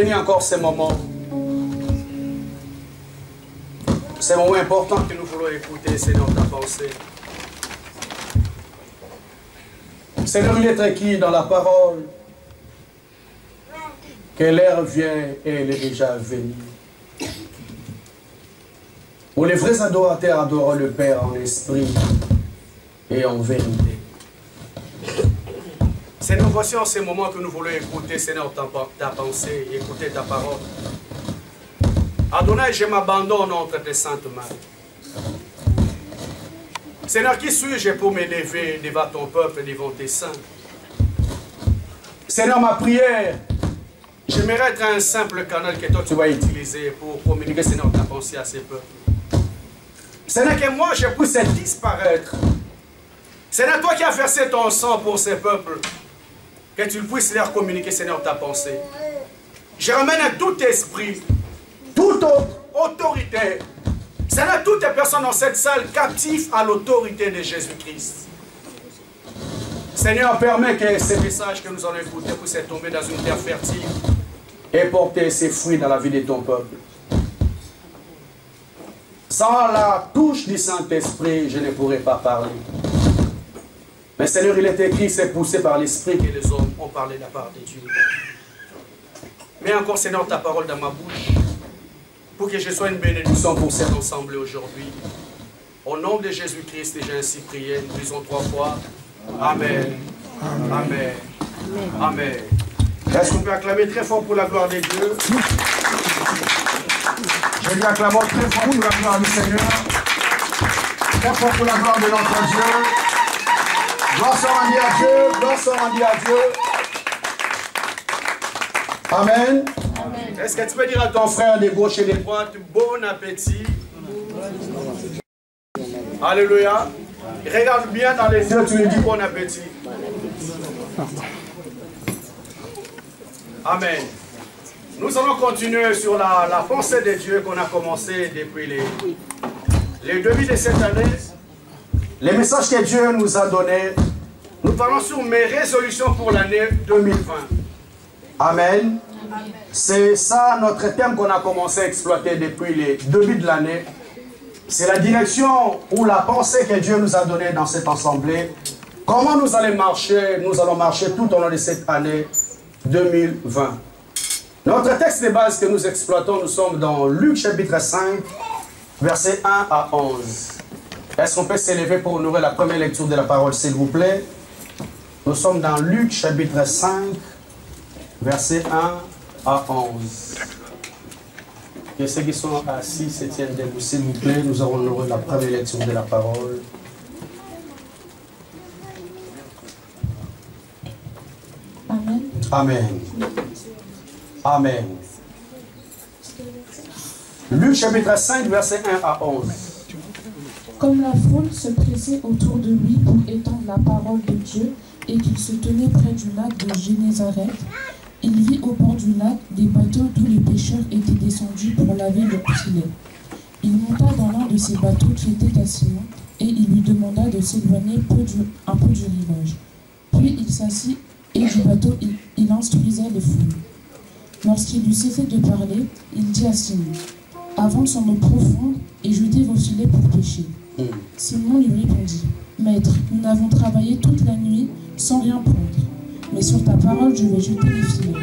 bénis encore ces moments. Ces moments importants que nous voulons écouter, Seigneur, ta pensée. Seigneur, il est écrit dans la parole que l'heure vient et elle est déjà venue. Où les vrais adorateurs adorent le Père en esprit et en vérité. Seigneur, voici en ces moments que nous voulons écouter, Seigneur, ta pensée, écouter ta parole. Adonai, je m'abandonne entre tes saintes mains. Seigneur, qui suis-je pour m'élever devant ton peuple, devant tes saints? Seigneur, ma prière, j'aimerais être un simple canal que toi tu vas utiliser pour communiquer, Seigneur, ta pensée à ces peuples. Seigneur, que moi je puisse disparaître. Seigneur, toi qui as versé ton sang pour ces peuples, que tu puisses leur communiquer, Seigneur, ta pensée. Je ramène à tout esprit, toute autorité, Seigneur, toutes les personnes dans cette salle captives à l'autorité de Jésus-Christ. Seigneur, permets que ces messages que nous allons écouter puissent tomber dans une terre fertile et porter ses fruits dans la vie de ton peuple. Sans la touche du Saint-Esprit, je ne pourrais pas parler. Mais Seigneur, il est écrit, c'est poussé par l'Esprit que les hommes ont parlé de la part de Dieu. Mets encore, Seigneur, ta parole dans ma bouche, pour que je sois une bénédiction pour cet ensemble aujourd'hui. Au nom de Jésus-Christ, j'ai ainsi prié. Nous disons 3 fois. Amen. Amen. Amen. Amen. Est-ce qu'on peut acclamer très fort pour la gloire de Dieu? Je lui acclame très fort pour la gloire du Seigneur. Très fort pour la gloire de notre Dieu. Gloire soit rendue à Dieu. Gloire soit rendue à Dieu. Amen. Est-ce que tu peux dire à ton frère de gauche et de droite, bon appétit? Alléluia. Regarde bien dans les yeux, tu lui dis bon appétit. Amen. Nous allons continuer sur la pensée de Dieu qu'on a commencé depuis les débuts de cette année. Les messages que Dieu nous a donnés. Nous parlons sur mes résolutions pour l'année 2020. Amen. C'est ça notre thème qu'on a commencé à exploiter depuis les débuts de l'année. C'est la direction ou la pensée que Dieu nous a donnée dans cette assemblée. Comment nous allons marcher tout au long de cette année 2020. Notre texte de base que nous exploitons, nous sommes dans Luc chapitre 5, versets 1 à 11. Est-ce qu'on peut s'élever pour honorer la première lecture de la parole, s'il vous plaît? Nous sommes dans Luc chapitre 5, versets 1 à 11. Que ceux qui sont assis se tiennent debout, s'il vous plaît. Nous allons honorer la première lecture de la parole. Amen. Amen. Amen. Luc chapitre 5, versets 1 à 11. Comme la foule se pressait autour de lui pour étendre la parole de Dieu et qu'il se tenait près du lac de Génézareth, il vit au bord du lac des bateaux d'où les pêcheurs étaient descendus pour laver leurs filets. Il monta dans l'un de ces bateaux qui était à Simon et il lui demanda de s'éloigner un peu du rivage. Puis il s'assit et du bateau il instruisait les foules. Lorsqu'il eut cessé de parler, il dit à Simon: « Avance en eau profonde et jetez vos filets pour pêcher. » Simon lui répondit: « Maître, nous n'avons travaillé toute la nuit sans rien prendre, mais sur ta parole je vais jeter les filets. »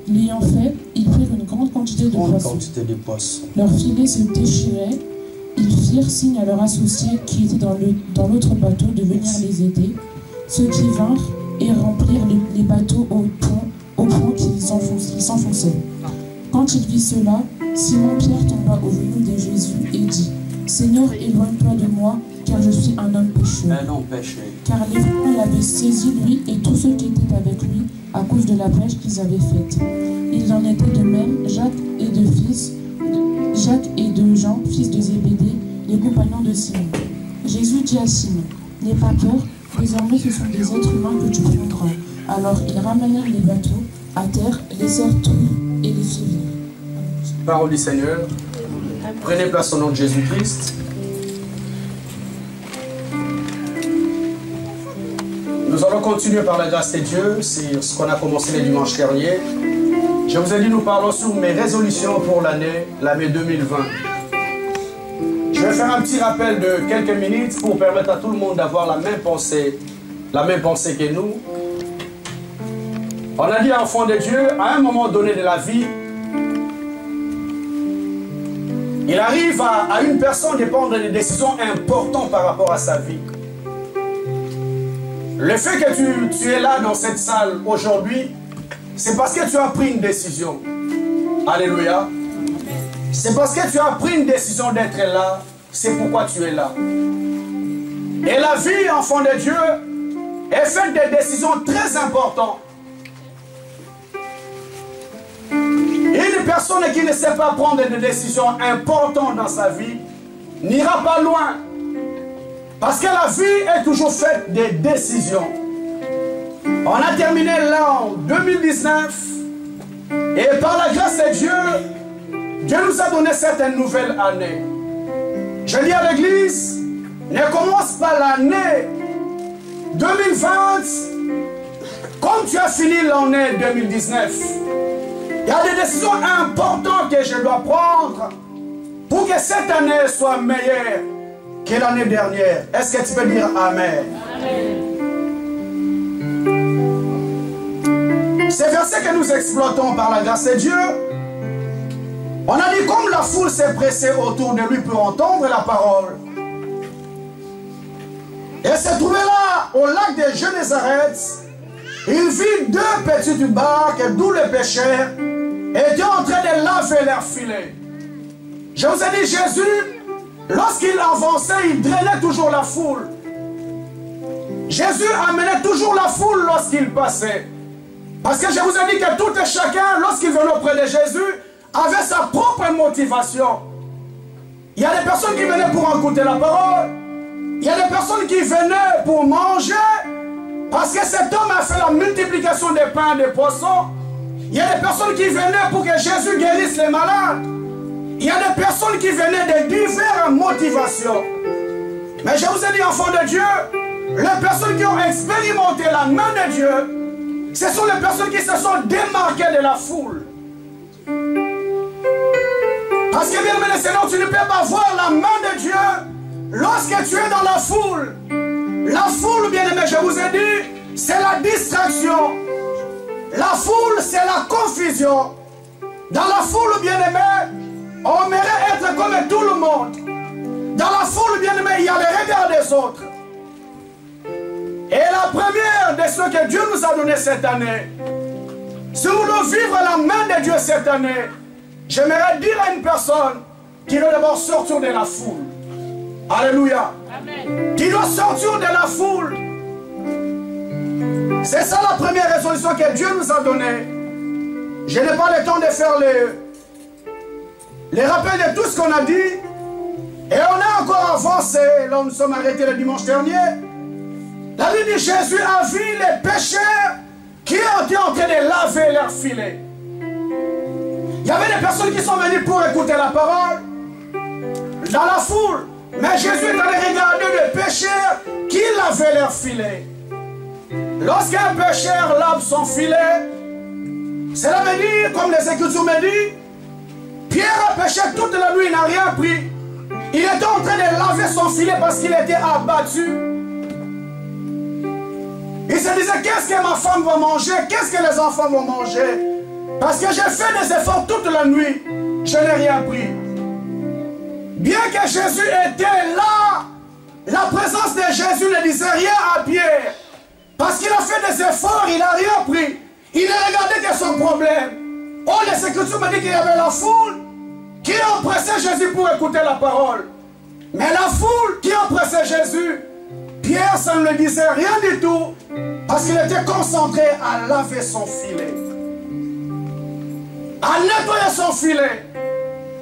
L'ayant fait, ils prirent une grande quantité de poissons. Leurs filets se déchiraient. Ils firent signe à leurs associés qui étaient dans l'autre bateau de venir les aider. Ceux qui vinrent et remplirent les bateaux au point qu'ils s'enfonçaient. Quand il vit cela, Simon-Pierre tomba au genou de Jésus et dit: « Seigneur, éloigne-toi de moi, car je suis un homme pécheur. » Car les foules l'avaient saisi, lui et tous ceux qui étaient avec lui, à cause de la pêche qu'ils avaient faite. Il en était de même Jacques et de Jean, fils de Zébédée, les compagnons de Simon. Jésus dit à Simon: « N'aie pas peur, désormais ce sont des êtres humains que tu prendras. » Alors ils ramenèrent les bateaux à terre, laissèrent tout et les suivirent. Parole du Seigneur. Prenez place au nom de Jésus-Christ. Nous allons continuer par la grâce de Dieu sur ce qu'on a commencé le dimanche dernier. Je vous ai dit, nous parlons sur mes résolutions pour l'année 2020. Je vais faire un petit rappel de quelques minutes pour permettre à tout le monde d'avoir la même pensée que nous. On a dit, enfant de Dieu, à un moment donné de la vie, il arrive à une personne de prendre des décisions importantes par rapport à sa vie. Le fait que tu es là dans cette salle aujourd'hui, c'est parce que tu as pris une décision. Alléluia. C'est parce que tu as pris une décision d'être là. C'est pourquoi tu es là. Et la vie, enfant de Dieu, est faite de décisions très importantes. Une personne qui ne sait pas prendre des décisions importantes dans sa vie n'ira pas loin. Parce que la vie est toujours faite de décisions. On a terminé l'an 2019 et par la grâce de Dieu, Dieu nous a donné cette nouvelle année. Je dis à l'église, ne commence pas l'année 2020 comme tu as fini l'année 2019. Il y a des décisions importantes que je dois prendre pour que cette année soit meilleure que l'année dernière. Est-ce que tu peux dire Amen? Amen. Ces versets que nous exploitons par la grâce de Dieu, on a dit comme la foule s'est pressée autour de lui pour entendre la parole. Et se trouvait là au lac de Génézareth. Il vit deux petites barques d'où les pêcheurs étaient en train de laver leurs filets. Je vous ai dit, Jésus, lorsqu'il avançait, il drainait toujours la foule. Jésus amenait toujours la foule lorsqu'il passait. Parce que je vous ai dit que tout et chacun, lorsqu'il venait auprès de Jésus, avait sa propre motivation. Il y a des personnes qui venaient pour écouter la parole. Il y a des personnes qui venaient pour manger. Parce que cet homme a fait la multiplication des pains et des poissons. Il y a des personnes qui venaient pour que Jésus guérisse les malades. Il y a des personnes qui venaient de diverses motivations. Mais je vous ai dit, enfants de Dieu, les personnes qui ont expérimenté la main de Dieu, ce sont les personnes qui se sont démarquées de la foule. Parce que bien aimé Seigneur, tu ne peux pas voir la main de Dieu lorsque tu es dans la foule. La foule, bien aimé, je vous ai dit, c'est la distraction. La foule, c'est la confusion. Dans la foule, bien aimé, on aimerait être comme tout le monde. Dans la foule, bien aimé, il y a les regards des autres. Et la première de ce que Dieu nous a donné cette année, si nous voulons vivre la main de Dieu cette année, j'aimerais dire à une personne qui doit d'abord sortir de la foule. Alléluia. Amen. Qui doit sortir de la foule. C'est ça la première résolution que Dieu nous a donnée. Je n'ai pas le temps de faire les rappels de tout ce qu'on a dit. Et on a encore avancé. Là, nous sommes arrêtés le dimanche dernier. La Bible dit Jésus a vu les pécheurs qui étaient en train de laver leurs filets. Il y avait des personnes qui sont venues pour écouter la parole dans la foule. Mais Jésus est allé regarder les pécheurs qui lavaient leurs filets. Lorsqu'un pécheur lave son filet, cela veut dire, comme les Écritures me disent, Pierre a péché toute la nuit, il n'a rien pris. Il était en train de laver son filet parce qu'il était abattu. Il se disait, qu'est-ce que ma femme va manger? Qu'est-ce que les enfants vont manger? Parce que j'ai fait des efforts toute la nuit, je n'ai rien pris. Bien que Jésus était là, la présence de Jésus ne disait rien à Pierre. Parce qu'il a fait des efforts, il n'a rien pris. Il ne regardait que son problème. Oh, les Écritures me disent qu'il y avait la foule qui empressait Jésus pour écouter la parole. Mais la foule qui empressait Jésus, Pierre, ça ne lui disait rien du tout. Parce qu'il était concentré à laver son filet. À nettoyer son filet.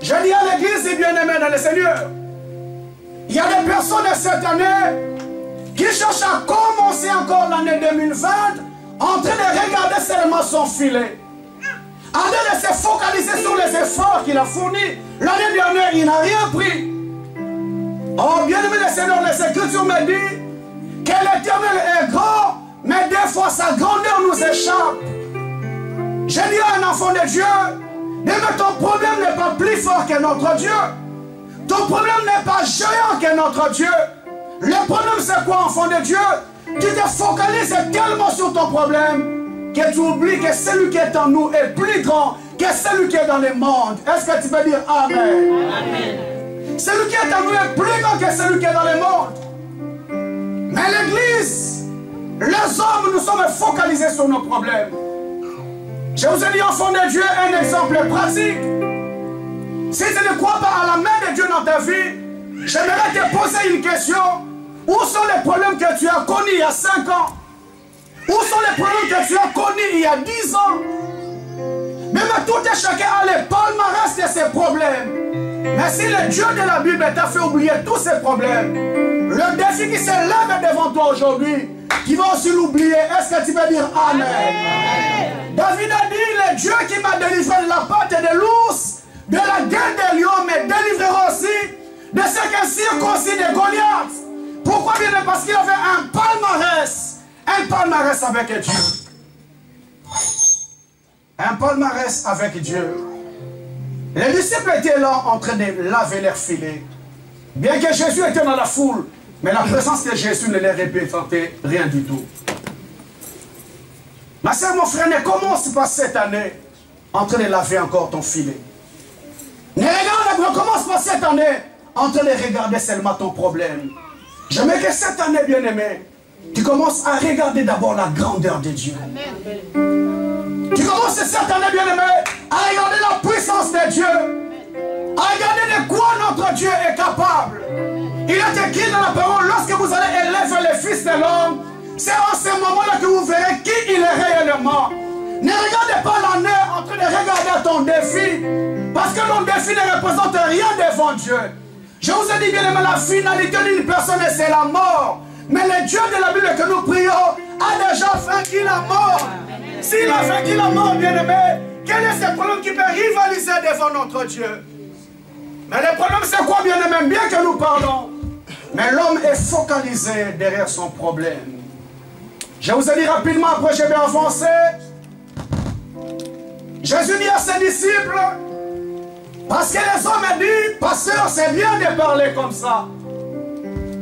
Je dis à l'église, bien-aimé dans le Seigneur, il y a des personnes cette année qui cherchent à commencer encore l'année 2020 en train de regarder seulement son filet. En train de se focaliser sur les efforts qu'il a fournis. L'année dernière, il n'a rien pris. Oh, bien-aimé le Seigneur, les Écritures me disent que l'Éternel est grand, mais des fois sa grandeur nous échappe. Je dis à un enfant de Dieu, mais ton problème n'est pas plus fort que notre Dieu. Ton problème n'est pas géant que notre Dieu. Le problème c'est quoi, enfant de Dieu? Tu te focalises tellement sur ton problème que tu oublies que celui qui est en nous est plus grand que celui qui est dans le monde. Est-ce que tu peux dire Amen? Amen. Celui qui est en nous est plus grand que celui qui est dans le monde. Mais l'Église, les hommes, nous sommes focalisés sur nos problèmes. Je vous ai dit, enfant de Dieu, un exemple pratique. Si tu ne crois pas à la main de Dieu dans ta vie, j'aimerais te poser une question. Où sont les problèmes que tu as connus il y a 5 ans? Où sont les problèmes que tu as connus il y a 10 ans? Même tout et chacun a les palmarès de ses problèmes. Mais si le Dieu de la Bible t'a fait oublier tous ces problèmes, le défi qui s'élève devant toi aujourd'hui, qui va aussi l'oublier, est-ce que tu peux dire Amen? Amen. David a dit, le Dieu qui m'a délivré de la patte de l'ours, de la gueule des lions, me délivrera aussi de ce qui est circoncis de Goliath. Pourquoi? Bien parce qu'il avait un palmarès avec Dieu. Un palmarès avec Dieu. Les disciples étaient là en train de laver leurs filets. Bien que Jésus était dans la foule, mais la présence de Jésus ne les représentait rien du tout. Ma soeur, mon frère, ne commence pas cette année en train de laver encore ton filet. Ne commence pas cette année en train de regarder seulement ton problème. J'aimerais que cette année, bien-aimé, tu commences à regarder d'abord la grandeur de Dieu. Amen. Tu commences cette année, bien-aimé, à regarder la puissance de Dieu. À regarder de quoi notre Dieu est capable. Il est écrit dans la parole, lorsque vous allez élever le Fils de l'homme, c'est en ce moment-là que vous verrez qui il est réellement. Ne regardez pas l'année en train de regarder ton défi, parce que ton défi ne représente rien devant Dieu. Je vous ai dit, bien aimé, la finalité d'une personne, c'est la mort. Mais le Dieu de la Bible que nous prions a déjà vaincu la mort. S'il a vaincu la mort, bien aimé, quel est ce problème qui peut rivaliser devant notre Dieu? Mais le problème, c'est quoi, bien aimé? Bien que nous parlons, mais l'homme est focalisé derrière son problème. Je vous ai dit rapidement, après je vais avancer. Jésus dit à ses disciples, parce que les hommes disent, pasteur, c'est bien de parler comme ça.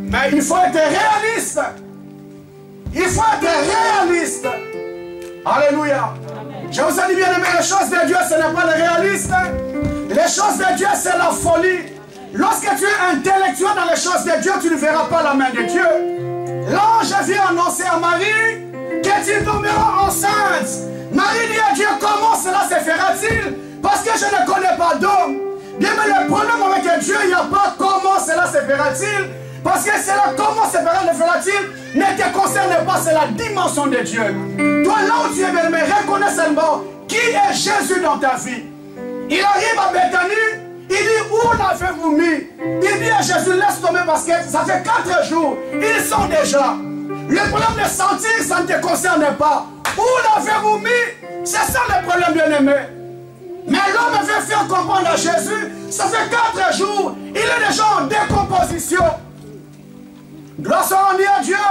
Mais il faut être réaliste. Il faut être réaliste. Alléluia. Amen. Je vous ai dit, bien aimé, les choses de Dieu, ce n'est pas le réaliste. Les choses de Dieu, c'est la folie. Lorsque tu es intellectuel dans les choses de Dieu, tu ne verras pas la main de Dieu. L'ange vient annoncer à Marie que tu tomberas enceinte. Marie dit à Dieu, comment cela se fera-t-il? Parce que je ne connais pas d'homme. Bien, mais le problème avec Dieu, il n'y a pas comment cela se fera-t-il. Parce que c'est là, comment se fera-t-il, ne te concerne pas, c'est la dimension de Dieu. Toi, là où tu es, mais reconnais seulement qui est Jésus dans ta vie. Il arrive à Bethanie, il dit, où l'avez-vous mis? Il dit à Jésus, laisse tomber parce que ça fait 4 jours, ils sont déjà. Le problème de sentir, ça ne te concerne pas. Où l'avez-vous mis? C'est ça le problème, bien-aimé. Mais l'homme veut faire comprendre à Jésus, ça fait 4 jours, il est déjà en décomposition. Gloire soit rendue à Dieu.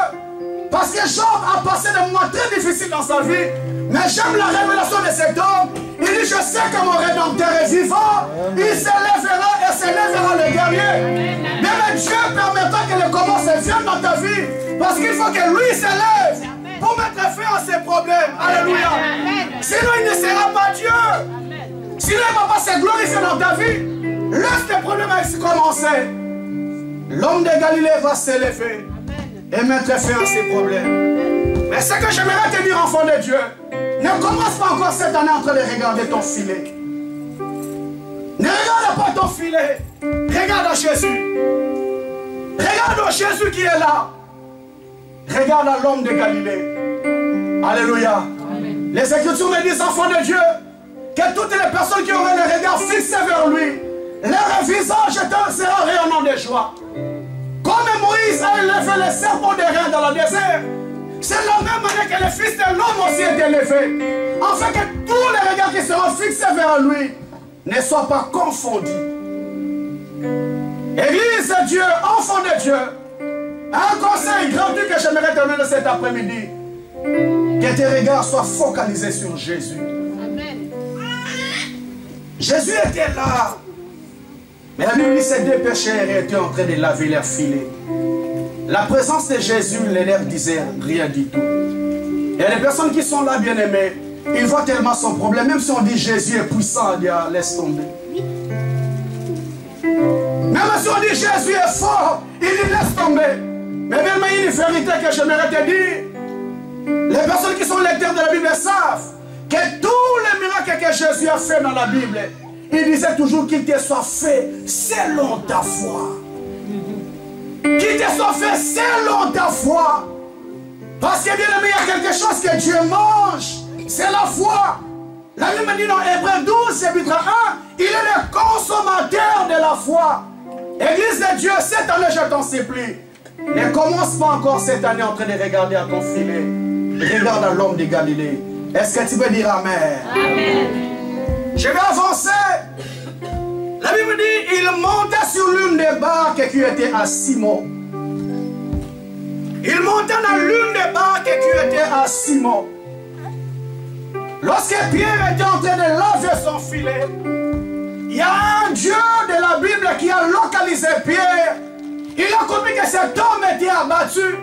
Parce que Job a passé des moments très difficiles dans sa vie. Mais j'aime la révélation de cet homme. Il dit, je sais que mon Rédempteur est vivant. Il s'élèvera et s'élèvera le guerrier. Mais Dieu permettra que le commence vienne dans ta vie. Parce qu'il faut que lui s'élève pour mettre fin à ses problèmes. Alléluia. Sinon il ne sera pas Dieu. Sinon il ne va pas se glorifier dans ta vie. Laisse tes problèmes commencer. L'homme de Galilée va s'élever et mettre fin à ses problèmes. Mais ce que j'aimerais te dire, enfant de Dieu, ne commence pas encore cette année en train de regarder ton filet. Ne regarde pas ton filet. Regarde à Jésus. Regarde à Jésus qui est là. Regarde à l'homme de Galilée. Alléluia. Amen. Les Écritures me disent, enfant de Dieu, que toutes les personnes qui auraient le regard fixé vers lui, leur visage sera rayonnant de joie. Comme Moïse a élevé les serpents de reins dans le désert, c'est la même manière que le Fils de l'homme aussi est élevé. Afin que tous les regards qui seront fixés vers lui ne soient pas confondus. Église de Dieu, enfant de Dieu, un conseil gratuit que j'aimerais te donner cet après-midi. Que tes regards soient focalisés sur Jésus. Amen. Jésus était là. Mais la Bible dit que ces deux pécheurs étaient en train de laver leurs filets. La présence de Jésus, les lèvres disaient rien du tout. Il y a des personnes qui sont là, bien-aimés. Ils voient tellement son problème. Même si on dit Jésus est puissant, on dit ah, laisse tomber. Même si on dit Jésus est fort, il dit laisse tomber. Mais même il y a une vérité que j'aimerais te dire. Les personnes qui sont lecteurs de la Bible savent que tous les miracles que Jésus a fait dans la Bible, il disait toujours qu'il te soit fait selon ta foi. Qu'il te soit fait selon ta foi. Parce que bien aimé, il y a quelque chose que Dieu mange. C'est la foi. La Bible dit dans Hébreux 12, chapitre 1, il est le consommateur de la foi. Église de Dieu, cette année, je t'en supplie, ne commence pas encore cette année en train de regarder à ton filet. Regarde à l'homme de Galilée. Est-ce que tu peux dire Amen? Amen. Je vais avancer. La Bible dit, il montait sur l'une des barques qui était à Simon. Il montait dans l'une des barques qui était à Simon. Lorsque Pierre était en train de laver son filet, il y a un Dieu de la Bible qui a localisé Pierre. Il a compris que cet homme était abattu.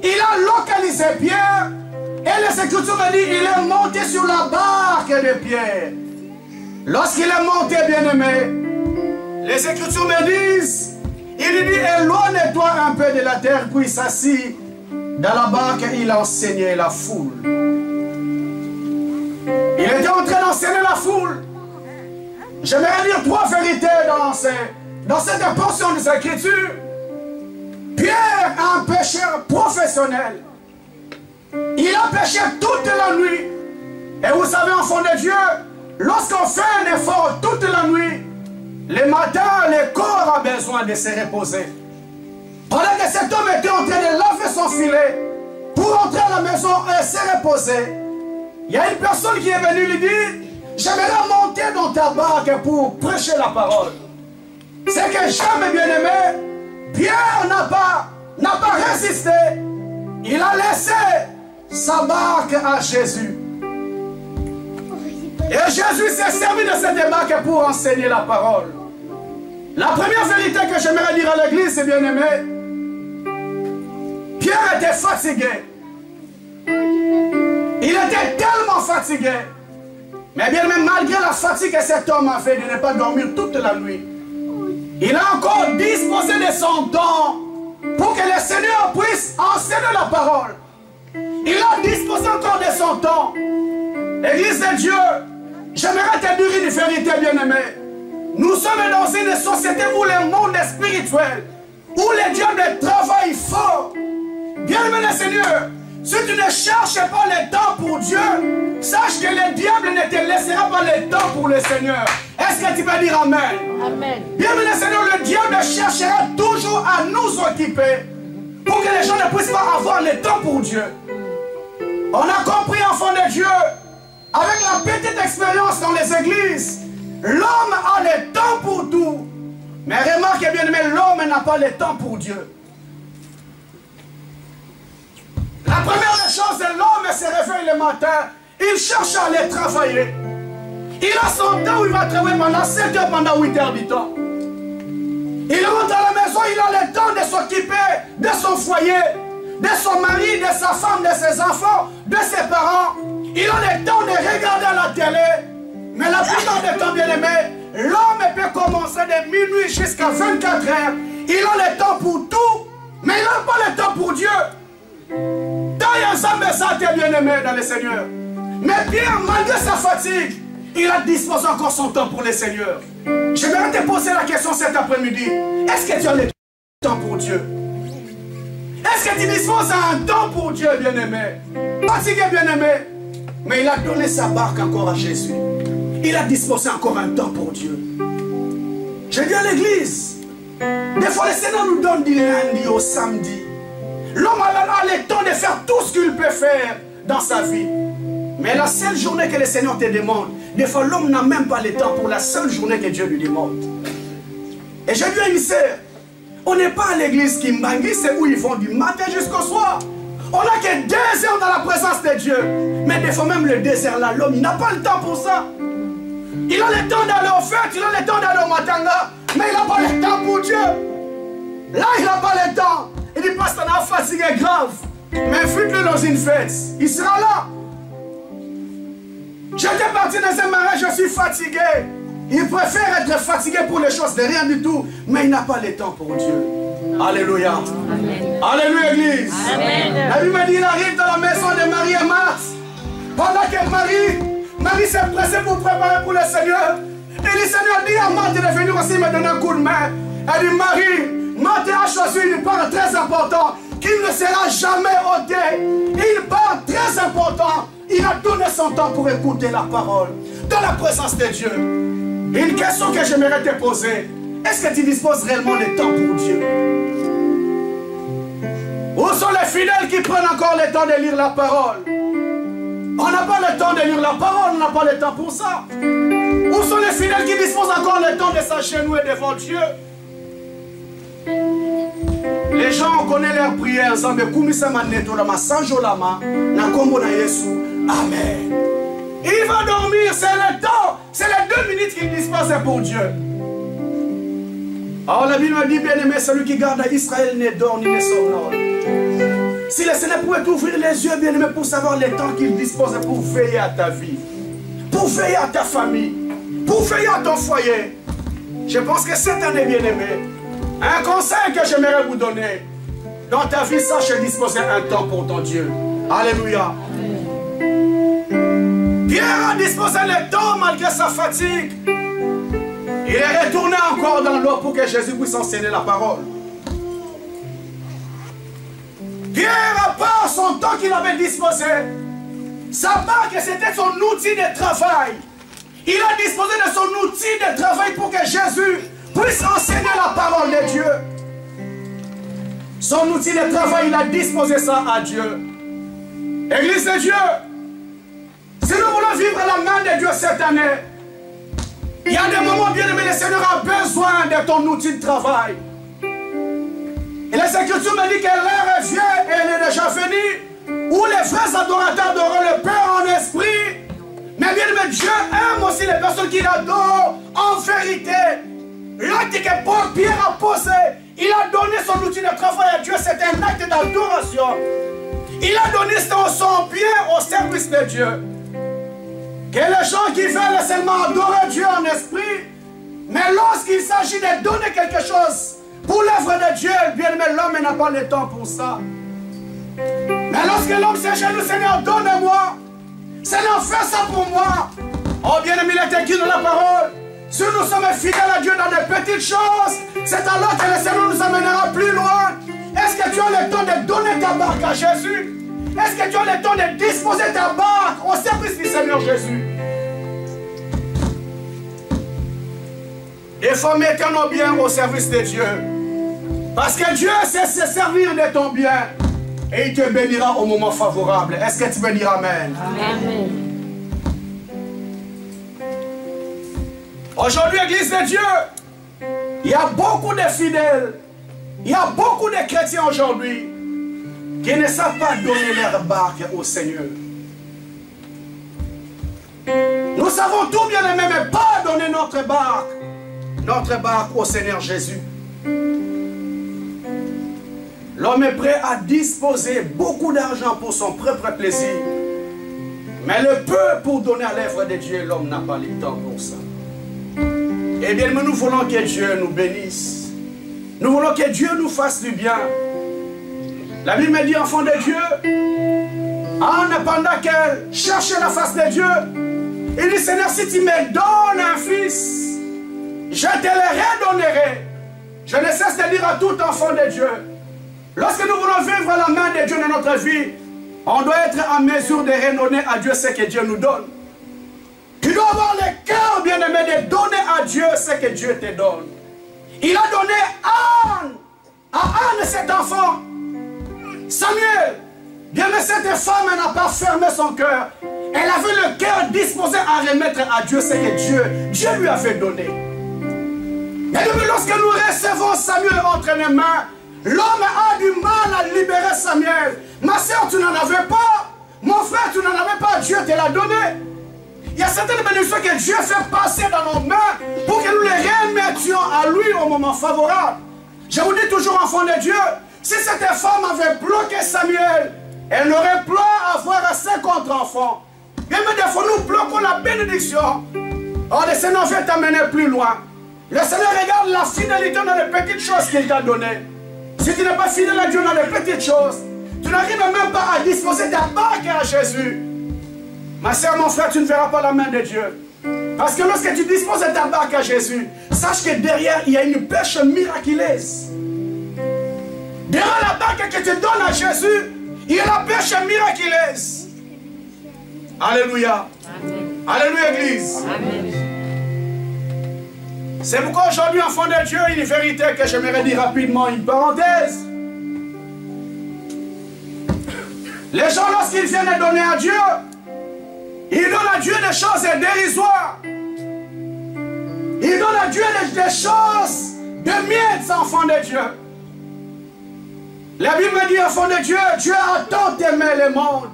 Il a localisé Pierre. Et les Écritures me disent qu'il est monté sur la barque de Pierre. Lorsqu'il est monté, bien-aimé, les Écritures me disent, il dit, éloigne-toi un peu de la terre, puis il s'assit dans la barque et il enseignait la foule. Il était en train d'enseigner la foule. J'aimerais dire trois vérités dans cette portion des Écritures. Pierre, un pécheur professionnel, il a péché toute la nuit. Et vous savez, enfant de Dieu, lorsqu'on fait un effort toute la nuit, le matin, le corps a besoin de se reposer. Pendant que cet homme était en train de laver son filet pour entrer à la maison et se reposer, il y a une personne qui est venue lui dire, j'aimerais monter dans ta barque pour prêcher la parole. C'est que jamais, bien-aimé, Pierre n'a pas résisté. Il a laissé sa barque à Jésus. Et Jésus s'est servi de cette barque pour enseigner la parole. La première vérité que j'aimerais dire à l'église, c'est bien-aimé, Pierre était fatigué. Il était tellement fatigué. Mais bien même malgré la fatigue que cet homme a fait de ne pas dormir toute la nuit, il a encore disposé de son temps pour que le Seigneur puisse enseigner la parole. Il a disposé encore de son temps. Église de Dieu, j'aimerais te dire une vérité, bien-aimé. Nous sommes dans une société où le monde est spirituel, où les diables travaillent fort. Bien-aimé le Seigneur, si tu ne cherches pas le temps pour Dieu, sache que le diable ne te laissera pas le temps pour le Seigneur. Est-ce que tu peux dire Amen? Amen. Bien-aimé le Seigneur, le diable cherchera toujours à nous occuper pour que les gens ne puissent pas avoir le temps pour Dieu. On a compris, enfant de Dieu, avec la petite expérience dans les églises, l'homme a le temps pour tout. Mais remarquez bien, mais l'homme n'a pas le temps pour Dieu. La première des choses, c'est l'homme se réveille le matin, il cherche à aller travailler. Il a son temps où il va travailler pendant 7 heures, pendant 8 heures du temps. Il rentre à la maison, il a le temps de s'occuper de son foyer, de son mari, de sa femme, de ses enfants, de ses parents. Il a le temps de regarder à la télé. Mais la plupart du temps, bien aimé, l'homme peut commencer de minuit jusqu'à 24 heures. Il a le temps pour tout, mais il n'a pas le temps pour Dieu. Tant il y a ça, t'es bien aimé dans le Seigneur. Mais Pierre, malgré sa fatigue, il a disposé encore son temps pour le Seigneur. Je vais te poser la question cet après-midi. Est-ce que tu as le temps pour Dieu? Est-ce que tu disposes un temps pour Dieu, bien-aimé? Fatigué, bien-aimé. Mais il a donné sa barque encore à Jésus. Il a disposé encore un temps pour Dieu. Je dis à l'église, des fois le Seigneur nous donne du lundi au samedi. L'homme a le temps de faire tout ce qu'il peut faire dans sa vie. Mais la seule journée que le Seigneur te demande, des fois l'homme n'a même pas le temps pour la seule journée que Dieu lui demande. Et je dis à une sœur, on n'est pas à l'église Kimbangui, c'est où ils vont du matin jusqu'au soir. On n'a que 2 heures dans la présence de Dieu. Mais des fois même le 2 heures là, l'homme il n'a pas le temps pour ça. Il a le temps d'aller aux fêtes, il a le temps d'aller au matanga, mais il n'a pas le temps pour Dieu. Là, il n'a pas le temps. Il dit, pasteur, on a fatigué grave. Mais invite-le dans une fête. Il sera là. J'étais parti dans un mariage, je suis fatigué. Il préfère être fatigué pour les choses de rien du tout, mais il n'a pas le temps pour Dieu. Alléluia. Amen. Alléluia, Église. Amen. La Bible me dit, il arrive dans la maison de Marie et Marthe. Pendant que Marie s'est pressée pour préparer pour le Seigneur. Et le Seigneur dit à Marthe de venir aussi me donner un coup de main. Elle dit, Marthe a choisi une part très importante qui ne sera jamais ôtée. Une part très importante. Il a donné son temps pour écouter la parole dans la présence de Dieu. Une question que j'aimerais te poser. Est-ce que tu disposes réellement de temps pour Dieu? Où sont les fidèles qui prennent encore le temps de lire la parole? On n'a pas le temps de lire la parole, on n'a pas le temps pour ça. Où sont les fidèles qui disposent encore le temps de s'agenouiller devant Dieu? Les gens connaissent leurs prières. Amen. Il va dormir, c'est le temps. C'est les 2 minutes qu'il dispose pour Dieu. Alors la Bible me dit, bien aimé, celui qui garde Israël ne dort ni ne somnole. Si le Seigneur pouvait t'ouvrir les yeux, bien aimé, pour savoir le temps qu'il dispose pour veiller à ta vie, pour veiller à ta famille, pour veiller à ton foyer. Je pense que cette année, bien aimé, un conseil que j'aimerais vous donner, dans ta vie, sache disposer un temps pour ton Dieu. Alléluia. Pierre a disposé le temps malgré sa fatigue. Il est retourné encore dans l'eau pour que Jésus puisse enseigner la parole. Pierre, à part son temps qu'il avait disposé, sa barque, c'était son outil de travail. Il a disposé de son outil de travail pour que Jésus puisse enseigner la parole de Dieu. Son outil de travail, il a disposé ça à Dieu. Église de Dieu, si nous voulons vivre la main de Dieu cette année, il y a des moments, bien aimé, le Seigneur a besoin de ton outil de travail. Et les Écritures me disent que l'heure vient et elle est déjà venue, où les vrais adorateurs adoreront le Père en esprit. Mais bien aimé, Dieu aime aussi les personnes qui l'adorent en vérité. L'acte que Pierre a posé, il a donné son outil de travail à Dieu, c'est un acte d'adoration. Il a donné son bien au service de Dieu. Que les gens qui veulent seulement adorer Dieu en esprit, mais lorsqu'il s'agit de donner quelque chose pour l'œuvre de Dieu, bien aimé, l'homme n'a pas le temps pour ça. Mais lorsque l'homme s'agenouille, Seigneur, donne-moi. Seigneur, fais ça pour moi. Oh, bien aimé, il est écrit dans la parole. Si nous sommes fidèles à Dieu dans des petites choses, c'est alors que le Seigneur nous amènera plus loin. Est-ce que tu as le temps de donner ta barque à Jésus? Est-ce que tu as le temps de disposer ta barque au service du Seigneur Jésus? Il faut mettre nos biens au service de Dieu. Parce que Dieu sait se servir de ton bien. Et il te bénira au moment favorable. Est-ce que tu peux dire Amen? Amen. Aujourd'hui, Église de Dieu, il y a beaucoup de fidèles, il y a beaucoup de chrétiens aujourd'hui qui ne savent pas donner leur barque au Seigneur. Nous savons tout bien aimé, mais pas donner notre barque au Seigneur Jésus. L'homme est prêt à disposer beaucoup d'argent pour son propre plaisir. Mais le peu pour donner à l'œuvre de Dieu, l'homme n'a pas le temps pour ça. Eh bien, nous voulons que Dieu nous bénisse. Nous voulons que Dieu nous fasse du bien. La Bible me dit, enfant de Dieu, pendant qu'elle cherchait la face de Dieu, il dit, Seigneur, si tu me donnes un fils, je te le redonnerai. Je ne cesse de dire à tout enfant de Dieu, lorsque nous voulons vivre la main de Dieu dans notre vie, on doit être en mesure de redonner à Dieu ce que Dieu nous donne. Tu dois avoir le cœur, bien-aimé, de donner à Dieu ce que Dieu te donne. Il a donné à Anne cet enfant. Samuel, bien-aimé, cette femme n'a pas fermé son cœur. Elle avait le cœur disposé à remettre à Dieu ce que Dieu lui avait donné. Mais lorsque nous recevons Samuel entre les mains, l'homme a du mal à libérer Samuel. Ma soeur, tu n'en avais pas. Mon frère, tu n'en avais pas. Dieu te l'a donné. Il y a certaines bénédictions que Dieu fait passer dans nos mains pour que nous les remettions à lui au moment favorable. Je vous dis toujours, enfants de Dieu, si cette femme avait bloqué Samuel, elle n'aurait pas avoir 50 enfants. Bien, mais des fois, nous bloquons la bénédiction. Oh, le Seigneur veut t'amener plus loin. Le Seigneur regarde la fidélité dans les petites choses qu'il t'a données. Si tu n'es pas fidèle à Dieu dans les petites choses, tu n'arrives même pas à disposer ta barque à Jésus. Ma soeur, mon frère, tu ne verras pas la main de Dieu. Parce que lorsque tu disposes de ta barque à Jésus, sache que derrière, il y a une pêche miraculeuse. Derrière la barque que tu donnes à Jésus, il y a la pêche miraculeuse. Alléluia. Amen. Alléluia, Église. Amen. C'est pourquoi aujourd'hui, enfant de Dieu, une vérité que j'aimerais dire rapidement, une parenthèse. Les gens, lorsqu'ils viennent donner à Dieu, ils donnent à Dieu des choses dérisoires. Ils donnent à Dieu des choses de miettes, enfants de Dieu. La Bible dit, enfant de Dieu, Dieu a tant aimé le monde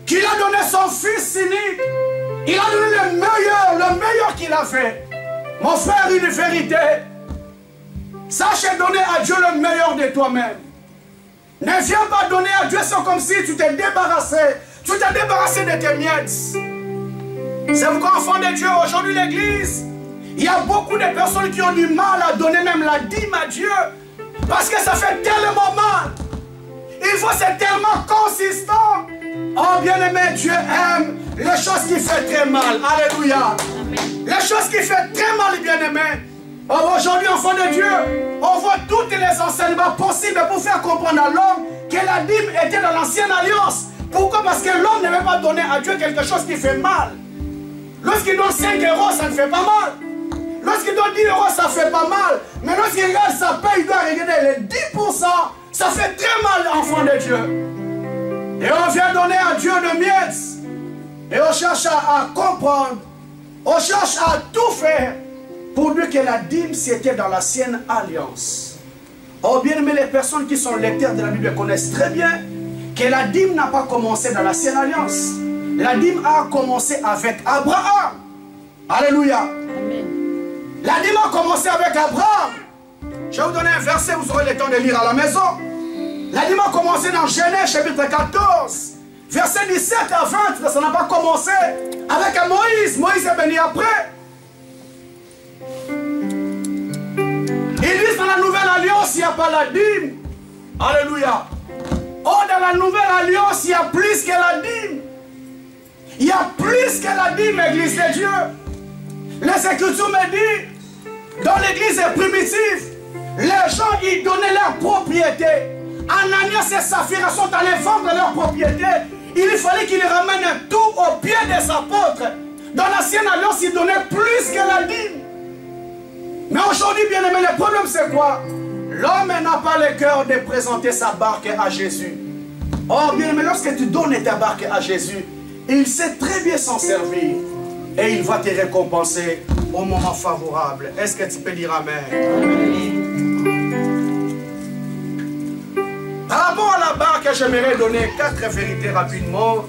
qu'il a donné son Fils unique. Il a donné le meilleur qu'il a fait. Mon frère, une vérité. Sache donner à Dieu le meilleur de toi-même. Ne viens pas donner à Dieu, c'est comme si tu t'es débarrassé. Tu t'es débarrassé de tes miettes. C'est pourquoi, enfant de Dieu, aujourd'hui l'église, il y a beaucoup de personnes qui ont du mal à donner même la dîme à Dieu. Parce que ça fait tellement mal. Il faut c'est tellement consistant. Oh bien-aimé, Dieu aime les choses qui font très mal. Alléluia. Amen. Les choses qui font très mal, bien-aimé. Oh, aujourd'hui, enfant de Dieu, on voit tous les enseignements possibles pour faire comprendre à l'homme que la dîme était dans l'ancienne alliance. Pourquoi? Parce que l'homme ne veut pas donner à Dieu quelque chose qui fait mal. Lorsqu'il donne 5 euros, ça ne fait pas mal. Lorsqu'il donne 10 euros, ça ne fait pas mal. Mais lorsqu'il regarde sa paie, il doit regarder les 10%. Ça fait très mal, enfant de Dieu. Et on vient donner à Dieu de miettes. Et on cherche à comprendre. On cherche à tout faire pour dire que la dîme, c'était dans l'ancienne alliance. Oh bien, mais les personnes qui sont lecteurs de la Bible connaissent très bien que la dîme n'a pas commencé dans l'ancienne alliance. La dîme a commencé avec Abraham. Alléluia. Amen. La dîme a commencé avec Abraham. Je vais vous donner un verset, vous aurez le temps de lire à la maison. La dîme a commencé dans Genèse chapitre 14. Verset 17 à 20, ça n'a pas commencé avec Moïse. Moïse est venu après. Ils disent dans la nouvelle alliance, il n'y a pas la dîme. Alléluia. Oh, dans la nouvelle alliance, il y a plus que la dîme. Il y a plus que la dîme, l'église de Dieu. Les Écritures me disent, dans l'église primitive, les gens, ils donnaient leur propriété. Ananias et Saphira sont allés vendre leur propriété. Il fallait qu'ils ramènent tout au pied des apôtres. Dans l'ancienne alliance, ils donnaient plus que la dîme. Mais aujourd'hui, bien aimé, le problème c'est quoi? L'homme n'a pas le cœur de présenter sa barque à Jésus. Oh, bien aimé, lorsque tu donnes ta barque à Jésus, il sait très bien s'en servir. Et il va te récompenser au moment favorable. Est-ce que tu peux dire Amen? Amen. Par rapport à la barque, j'aimerais donner 4 vérités rapidement,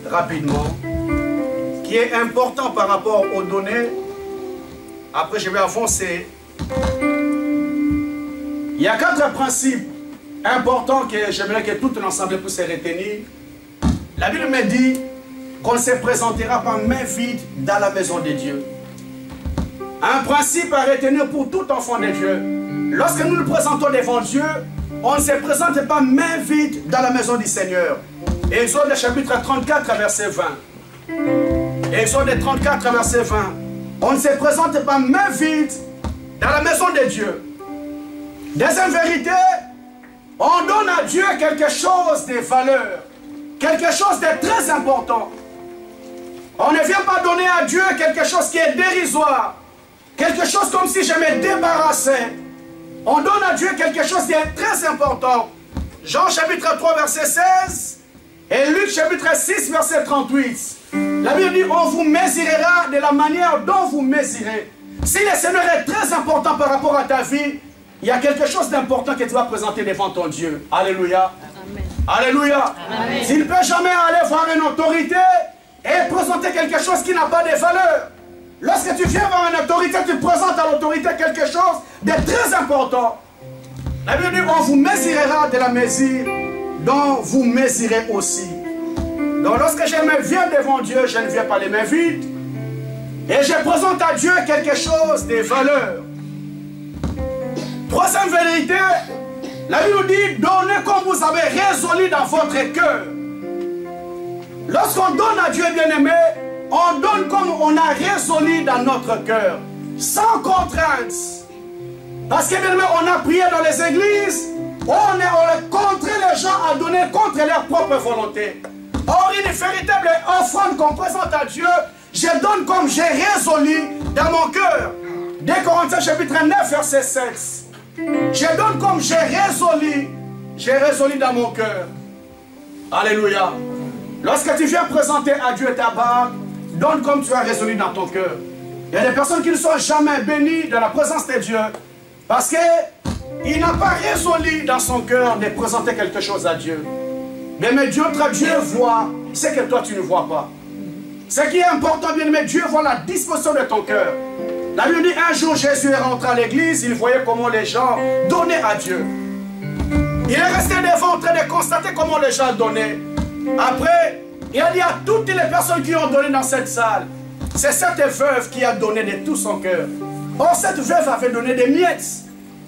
qui est important par rapport aux données. Après, je vais avancer. Il y a 4 principes importants que j'aimerais que tout l'ensemble puisse retenir. La Bible me dit qu'on ne se présentera pas main vide dans la maison de Dieu. Un principe à retenir pour tout enfant de Dieu. Lorsque nous nous présentons devant Dieu, on ne se présente pas main vide dans la maison du Seigneur. Exode chapitre 34, verset 20. Exode 34, verset 20. On ne se présente pas main vide dans la maison de Dieu. Deuxième vérité, on donne à Dieu quelque chose de valeur, quelque chose de très important. On ne vient pas donner à Dieu quelque chose qui est dérisoire, quelque chose comme si je me débarrassais. On donne à Dieu quelque chose de très important. Jean chapitre 3 verset 16 et Luc chapitre 6 verset 38. La Bible dit, on vous mesurera de la manière dont vous mesurez. Si le Seigneur est très important par rapport à ta vie, il y a quelque chose d'important que tu vas présenter devant ton Dieu. Alléluia. Amen. Alléluia. S'il ne peut jamais aller voir une autorité, et présenter quelque chose qui n'a pas de valeur. Lorsque tu viens voir une autorité, tu présentes à l'autorité quelque chose de très important. La Bible dit, on vous mesurera de la mesure dont vous mesurez aussi. Donc lorsque je me viens devant Dieu, je ne viens pas les mains vides. Et je présente à Dieu quelque chose de valeur. Troisième vérité, la Bible dit, donnez comme vous avez résolu dans votre cœur. Lorsqu'on donne à Dieu bien-aimé, on donne comme on a résolu dans notre cœur, sans contrainte. Parce que bien-aimé, on a prié dans les églises, on a contraint les gens à donner contre leur propre volonté. Or, une véritable offrande qu'on présente à Dieu, je donne comme j'ai résolu dans mon cœur. 2 Corinthiens chapitre 9, verset 7. Je donne comme j'ai résolu dans mon cœur. Alléluia. Lorsque tu viens présenter à Dieu ta barque, donne comme tu as résolu dans ton cœur. Il y a des personnes qui ne sont jamais bénies dans la présence de Dieu parce qu'il n'a pas résolu dans son cœur de présenter quelque chose à Dieu. Mais Dieu voit ce que toi tu ne vois pas. Ce qui est important, bien aimé, Dieu voit la disposition de ton cœur. La Bible dit, un jour Jésus est rentré à l'église, il voyait comment les gens donnaient à Dieu. Il est resté devant en train de constater comment les gens donnaient. Après, il a dit à toutes les personnes qui ont donné dans cette salle, c'est cette veuve qui a donné de tout son cœur. Or, cette veuve avait donné des miettes.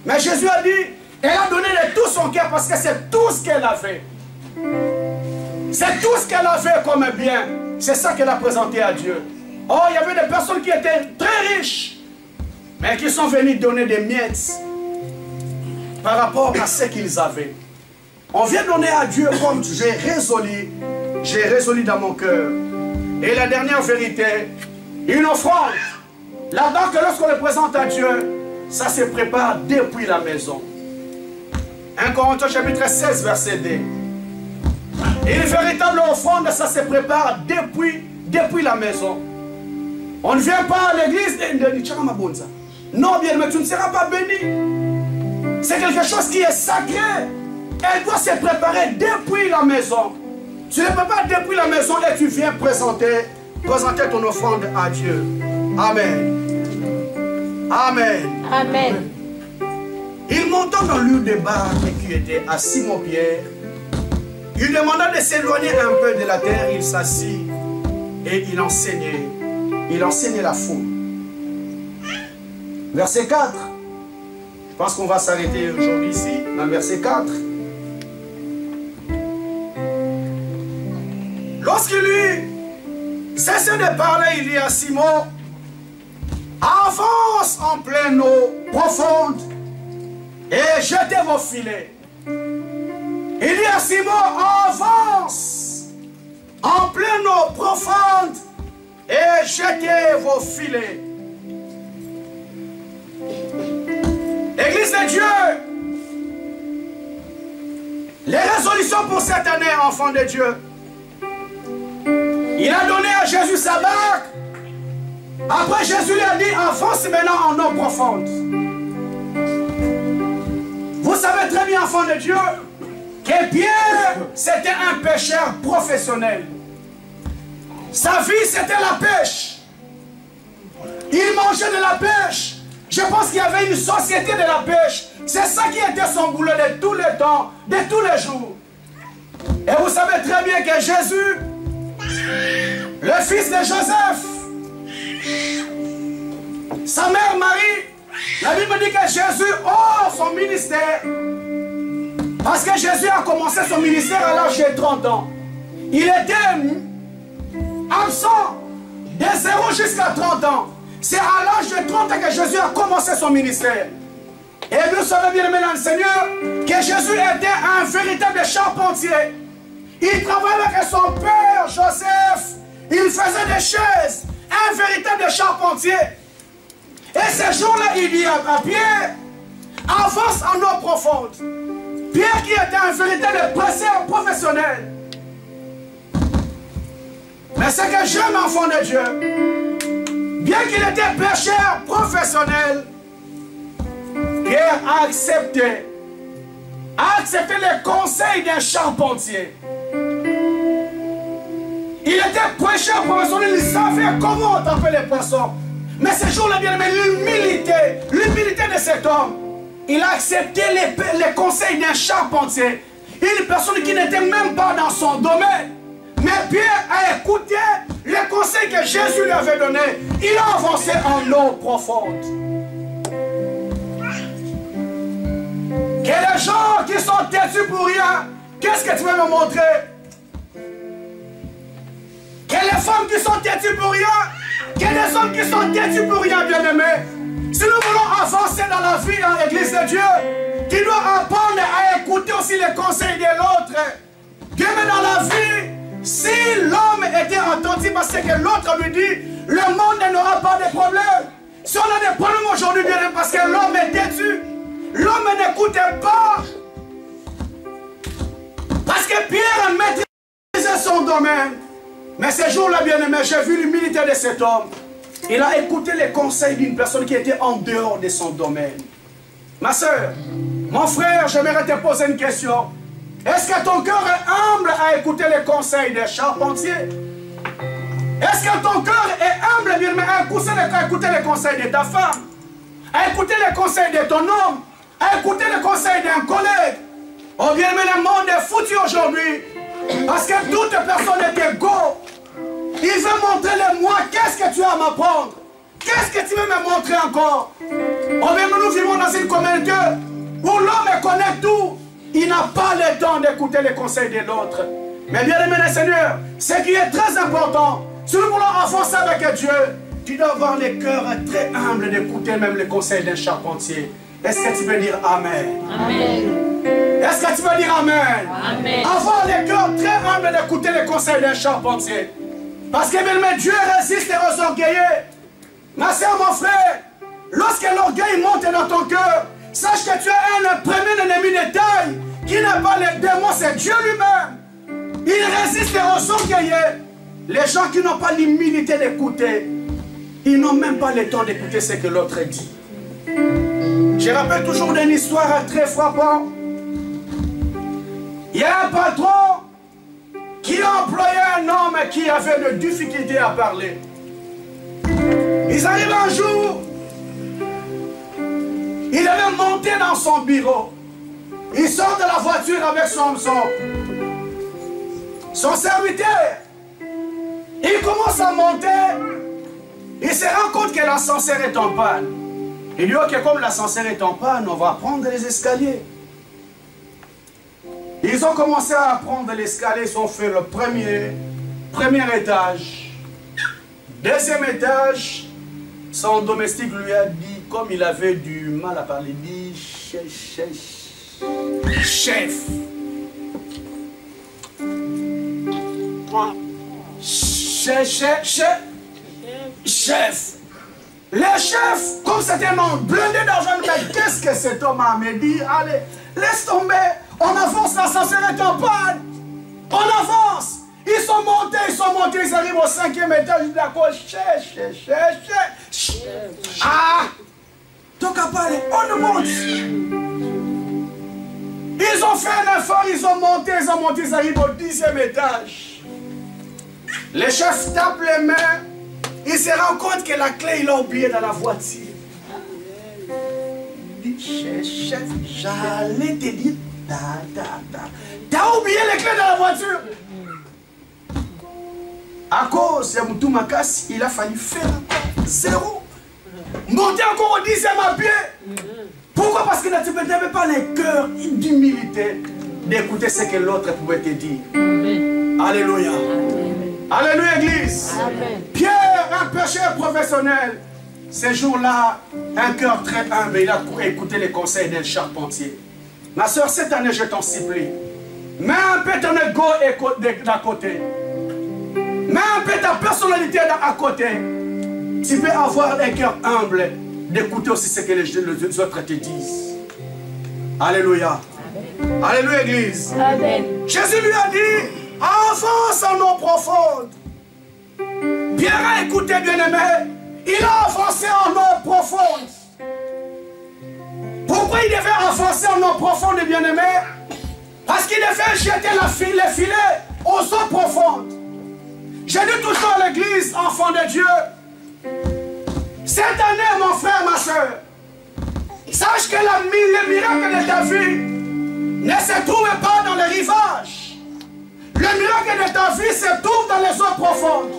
Mais Jésus a dit, elle a donné de tout son cœur parce que c'est tout ce qu'elle avait. C'est tout ce qu'elle avait comme bien. C'est ça qu'elle a présenté à Dieu. Or, il y avait des personnes qui étaient très riches, mais qui sont venues donner des miettes par rapport à ce qu'ils avaient. On vient donner à Dieu comme j'ai résolu dans mon cœur. Et la dernière vérité, une offrande. Là-bas, que lorsqu'on le présente à Dieu, ça se prépare depuis la maison. 1 Corinthiens chapitre 16, verset 2. Et une véritable offrande, ça se prépare depuis la maison. On ne vient pas à l'église et dit, non, bien, mais tu ne seras pas béni. C'est quelque chose qui est sacré. Elle doit se préparer depuis la maison. Tu ne peux pas depuis la maison et tu viens présenter ton offrande à Dieu. Amen. Amen. Amen. Il monta dans le débat qui était à Simon-Pierre. Il demanda de s'éloigner un peu de la terre. Il s'assit et il enseignait. Il enseignait la foule. Verset 4. Je pense qu'on va s'arrêter aujourd'hui ici, dans verset 4. Lorsqu'il lui cessait de parler, il dit à Simon, avance en pleine eau profonde et jetez vos filets. Il dit à Simon, avance en pleine eau profonde et jetez vos filets. Église de Dieu, les résolutions pour cette année, enfants de Dieu. Il a donné à Jésus sa barque. Après, Jésus lui a dit, avance maintenant en eau profonde. Vous savez très bien, enfants de Dieu, que Pierre, c'était un pêcheur professionnel. Sa vie, c'était la pêche. Il mangeait de la pêche. Je pense qu'il y avait une société de la pêche. C'est ça qui était son boulot de tous les temps, de tous les jours. Et vous savez très bien que Jésus, le fils de Joseph, sa mère Marie, la Bible dit que Jésus, son ministère, parce que Jésus a commencé son ministère à l'âge de 30 ans. Il était absent de 0 jusqu'à 30 ans. C'est à l'âge de 30 ans que Jésus a commencé son ministère. Et nous savons bien, mesdames et Seigneur, que Jésus était un véritable charpentier. Il travaillait avec son père Joseph. Il faisait des chaises. Un véritable charpentier. Et ce jour-là, il dit à Pierre, avance en eau profonde. Pierre qui était un véritable prêcheur professionnel. Mais ce que j'aime, enfant de Dieu, bien qu'il était pêcheur professionnel, Pierre a accepté les conseils d'un charpentier. Il Il était prêcheur professionnel, il savait comment taper les poissons. Mais ce jour-là, bien aimé, l'humilité de cet homme, il a accepté les conseils d'un charpentier. Une personne qui n'était même pas dans son domaine. Mais Pierre a écouté les conseils que Jésus lui avait donnés. Il a avancé en eau profonde. Que les gens qui sont têtus pour rien, qu'est-ce que tu veux me montrer? Que les femmes qui sont têtues pour rien, que les hommes qui sont têtus pour rien, bien-aimés. Si nous voulons avancer dans la vie dans l'église de Dieu, tu dois apprendre à écouter aussi les conseils de l'autre. Bien-aimé, dans la vie, si l'homme était attentif à ce que l'autre lui dit, le monde n'aura pas de problème. Si on a des problèmes aujourd'hui, bien aimé, parce que l'homme est têtu, l'homme n'écoutait pas. Parce que Pierre maîtrisait son domaine. Mais ce jour-là, bien-aimé, j'ai vu l'humilité de cet homme. Il a écouté les conseils d'une personne qui était en dehors de son domaine. Ma soeur, mon frère, j'aimerais te poser une question. Est-ce que ton cœur est humble à écouter les conseils des charpentiers? Est-ce que ton cœur est humble, bien-aimé, à écouter les conseils de ta femme? À écouter les conseils de ton homme? À écouter les conseils d'un collègue? Oh bien-aimé, le monde est foutu aujourd'hui. Parce que toute personne est égaux. Il veut montrer le moi. Qu'est-ce que tu as à m'apprendre? Qu'est-ce que tu veux me montrer encore? Oh bien, nous vivons dans une communauté où l'homme connaît tout. Il n'a pas le temps d'écouter les conseils de l'autre. Mais bien aimé le Seigneur, ce qui est très important, si nous voulons avancer avec Dieu, tu dois avoir le cœur très humble d'écouter même les conseils d'un charpentier. Est-ce que tu veux dire Amen? Amen. Est-ce que tu veux dire Amen? Amen. Avoir le cœur très humble d'écouter les conseils d'un charpentier. Parce que bien aimé, Dieu résiste aux orgueilleux. Ma soeur, mon frère, lorsque l'orgueil monte dans ton cœur, sache que tu as un premier ennemi de taille qui n'a pas les démons, c'est Dieu lui-même. Il résiste aux orgueilleux. Les gens qui n'ont pas l'humilité d'écouter, ils n'ont même pas le temps d'écouter ce que l'autre dit. Je rappelle toujours une histoire très frappante. Il y a un patron qui a employé un homme qui avait de difficultés à parler. Ils arrivent un jour, il avait monté dans son bureau. Il sort de la voiture avec son serviteur. Il commence à monter. Il se rend compte que l'ascenseur est en panne. Il dit, ok, comme l'ascenseur est en panne, on va prendre les escaliers. Ils ont commencé à prendre l'escalier, ils ont fait le premier étage. Deuxième étage, son domestique lui a dit, comme il avait du mal à parler, il dit, chef. Chef. Le chef, comme c'était un homme blindé d'argent, mais qu'est-ce que cet homme a me dit? Allez, laisse tomber, on avance, l'ascenseur est en panne. On avance. Ils sont montés, ils arrivent au 5e étage, ils disent, ah, donc à parler, on monte. Ils ont fait un effort, ils ont monté, ils arrivent au 10e étage. Le chef tape les mains, il se rend compte que la clé, il l'a oubliée dans la voiture. Il dit, chef, j'allais te dire, t'as oublié les clés dans la voiture. À cause de Moutou Makas, il a fallu faire encore 0. Monter encore au 10e à pied. Pourquoi? Parce que tu n'avais pas le cœur d'humilité d'écouter ce que l'autre pouvait te dire. Amen. Alléluia. Amen. Alléluia, Église. Amen. Pierre, un pécheur professionnel, ce jour-là, un cœur très humble, il a écouté les conseils d'un charpentier. Ma soeur, cette année, je t'en supplie, mets un peu ton ego d'à côté. Mets un peu ta personnalité à côté. Tu peux avoir un cœur humble d'écouter aussi ce que les autres te disent. Alléluia. Amen. Alléluia, Église. Amen. Jésus lui a dit, avance en eau profonde. Pierre a écouté, bien-aimé. Il a avancé en eau profonde. Pourquoi il devait avancer en eau profonde, bien-aimé? Parce qu'il devait jeter les filets aux eaux profondes. Je dis toujours à l'église, enfant de Dieu, cette année, mon frère, ma soeur, sache que le miracle de ta vie ne se trouve pas dans les rivages. Le miracle de ta vie se trouve dans les eaux profondes.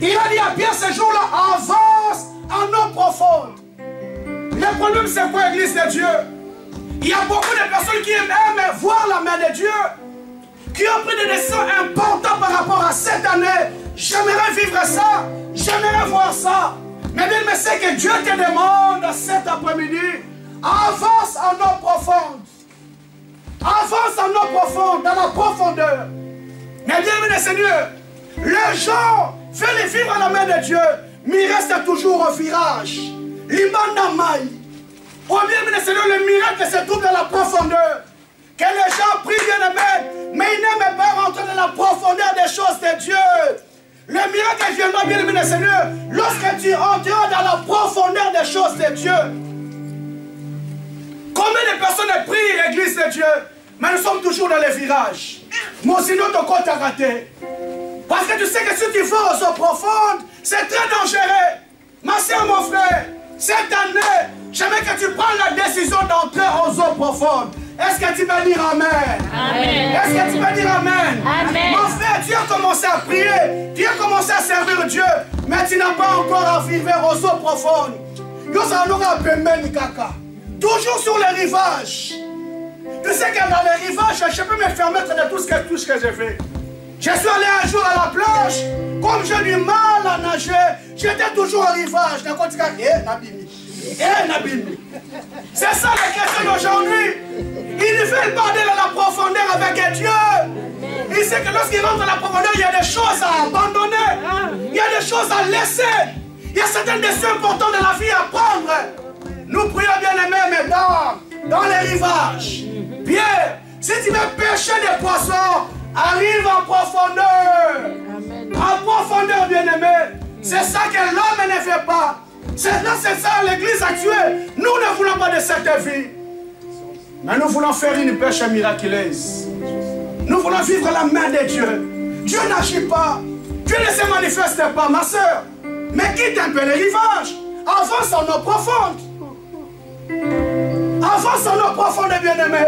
Il a dit à Pierre ce jour-là, avance en eau profonde. Le problème, c'est quoi, l'église de Dieu? Il y a beaucoup de personnes qui aiment voir la main de Dieu, qui ont pris des décisions importantes par rapport à cette année. J'aimerais vivre ça, j'aimerais voir ça. Mais bien, mais c'est que Dieu te demande cet après-midi, avance en eau profonde. Avance en eau profonde, dans la profondeur. Mais bien, mais Seigneur, les gens veulent vivre à la main de Dieu, mais ils restent toujours au virage. L'imandamai. Oh bien, mais Seigneur, le miracle se trouve dans la profondeur. Que les gens prient bien aimé, mais ils n'aiment pas rentrer dans la profondeur des choses de Dieu. Le miracle viendra, bien aimé Seigneur, lorsque tu entreras dans la profondeur des choses de Dieu. Combien de personnes prient l'église de Dieu, mais nous sommes toujours dans les virages. Moi, sinon, ton compte a raté. Parce que tu sais que si tu vas aux eaux profondes, c'est très dangereux. Ma soeur, mon frère, cette année, j'aimerais que tu prennes la décision d'entrer aux eaux profondes. Est-ce que tu peux dire Amen? Amen. Est-ce que tu peux dire Amen? Amen. Mon frère, tu as commencé à prier, tu as commencé à servir Dieu, mais tu n'as pas encore arrivé aux eaux profondes. Nous allons à Pemben Kaka. Toujours sur les rivages. Tu sais que dans les rivages, je peux me permettre de tout ce que j'ai fait. Je suis allé un jour à la plage, comme j'ai du mal à nager, j'étais toujours au rivage. C'est ça la question d'aujourd'hui. Ils veulent parler dans la profondeur avec Dieu. Ils savent que lorsqu'ils rentrent dans la profondeur, il y a des choses à abandonner. Il y a des choses à laisser. Il y a certaines décisions importantes de la vie à prendre. Nous prions bien aimés, mesdames, dans les rivages. Pierre, si tu veux pêcher des poissons, arrive en profondeur. En profondeur, bien aimé. C'est ça que l'homme ne fait pas. C'est ça l'église actuelle. Nous ne voulons pas de cette vie. Mais nous voulons faire une pêche miraculeuse. Nous voulons vivre la main de Dieu. Dieu n'agit pas. Dieu ne se manifeste pas, ma soeur. Mais quitte un peu les rivages. Avance en eau profonde. Avance en eau profonde, bien-aimé.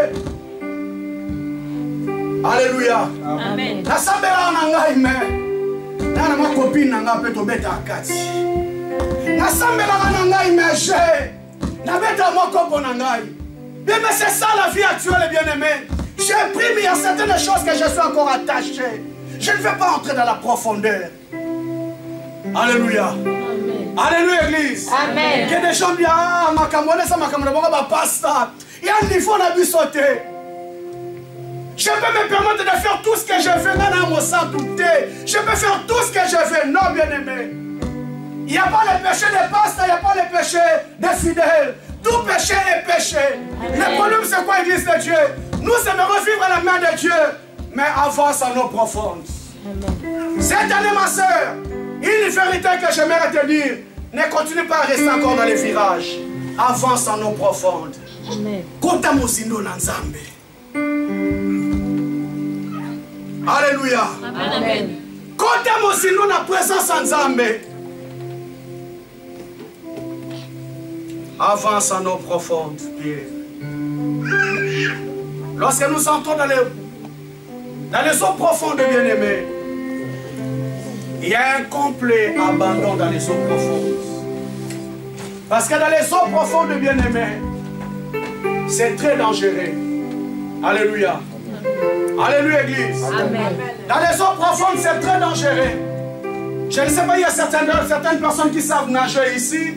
Alléluia. Amen. La sabela nanga ime. Nana ma copine nanga peto beta akati. Na sabela nanga ime je. Na beta mo kopo nanga. Mais c'est ça la vie actuelle, bien-aimé. J'ai pris, mais il y a certaines choses que je suis encore attaché. Je ne vais pas entrer dans la profondeur. Alléluia. Amen. Alléluia, église. Amen. Que des gens disent, ah, ma camarade, ça, ma camarade, ma pasta. Il y a un niveau d'abus sauté. Je peux me permettre de faire tout ce que je veux dans mon sang douter. Je peux faire tout ce que je veux. Non, bien-aimé. Il n'y a pas le péché de pasta, il n'y a pas le péché des fidèles. Tout péché est péché. Amen. Le problème, c'est quoi, l'église de Dieu? Nous aimerons vivre la main de Dieu, mais avance en eau profonde. Amen. Cette année, ma soeur, une vérité que j'aimerais te dire, ne continue pas à rester encore dans les virages. Avance en eau profonde. Kota mosindo na Nzambe. Alléluia. Amen. Kota mosindo na présence en Nzambe. Avance en eau profonde, Pierre. Lorsque nous entrons dans les eaux profondes, bien-aimés, il y a un complet abandon dans les eaux profondes. Parce que dans les eaux profondes, bien-aimés, c'est très dangereux. Alléluia. Alléluia, Église. Amen. Dans les eaux profondes, c'est très dangereux. Je ne sais pas, il y a certaines personnes qui savent nager ici.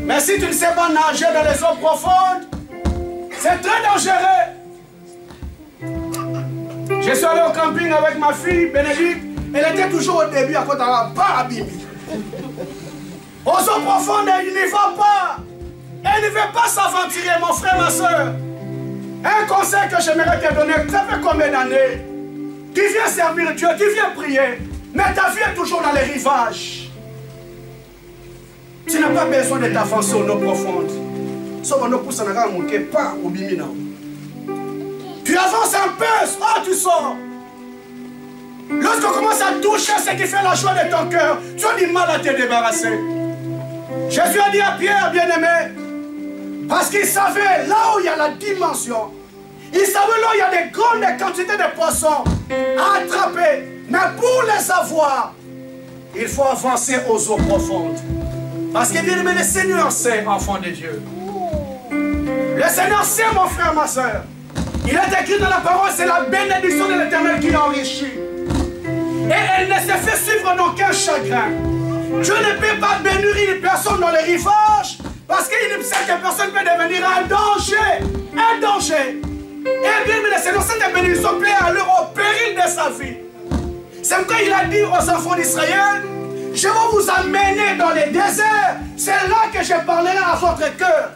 Mais si tu ne sais pas nager dans les eaux profondes, c'est très dangereux. Je suis allé au camping avec ma fille, Bénédicte. Elle était toujours au début à côté de la barre abîmée. Aux eaux profondes, elle n'y va pas. Elle ne veut pas s'aventurer, mon frère, ma soeur. Un conseil que j'aimerais te donner, ça fait combien d'années? Tu viens servir Dieu, tu viens prier, mais ta vie est toujours dans les rivages. Tu n'as pas besoin de t'avancer aux eaux profondes. Tu avances un peu, tu sors. Lorsqu'on commence à toucher ce qui fait la joie de ton cœur, tu as du mal à te débarrasser. Jésus a dit à Pierre, bien-aimé, parce qu'il savait là où il y a la dimension, il savait là où il y a des grandes quantités de poissons à attraper. Mais pour les avoir, il faut avancer aux eaux profondes. Parce que bien-aimé, le Seigneur sait, enfant de Dieu. Le Seigneur sait, mon frère, ma soeur. Il est écrit dans la parole, c'est la bénédiction de l'Éternel qui l'enrichit. Et elle ne se fait suivre d'aucun chagrin. Dieu ne peut pas bénir une personne dans les rivages parce qu'il sait que personne peut devenir un danger. Un danger. Et bien, le Seigneur, cette bénédiction peut aller au péril de sa vie. C'est pourquoi il a dit aux enfants d'Israël, je vais vous amener dans les déserts. C'est là que je parlerai à votre cœur.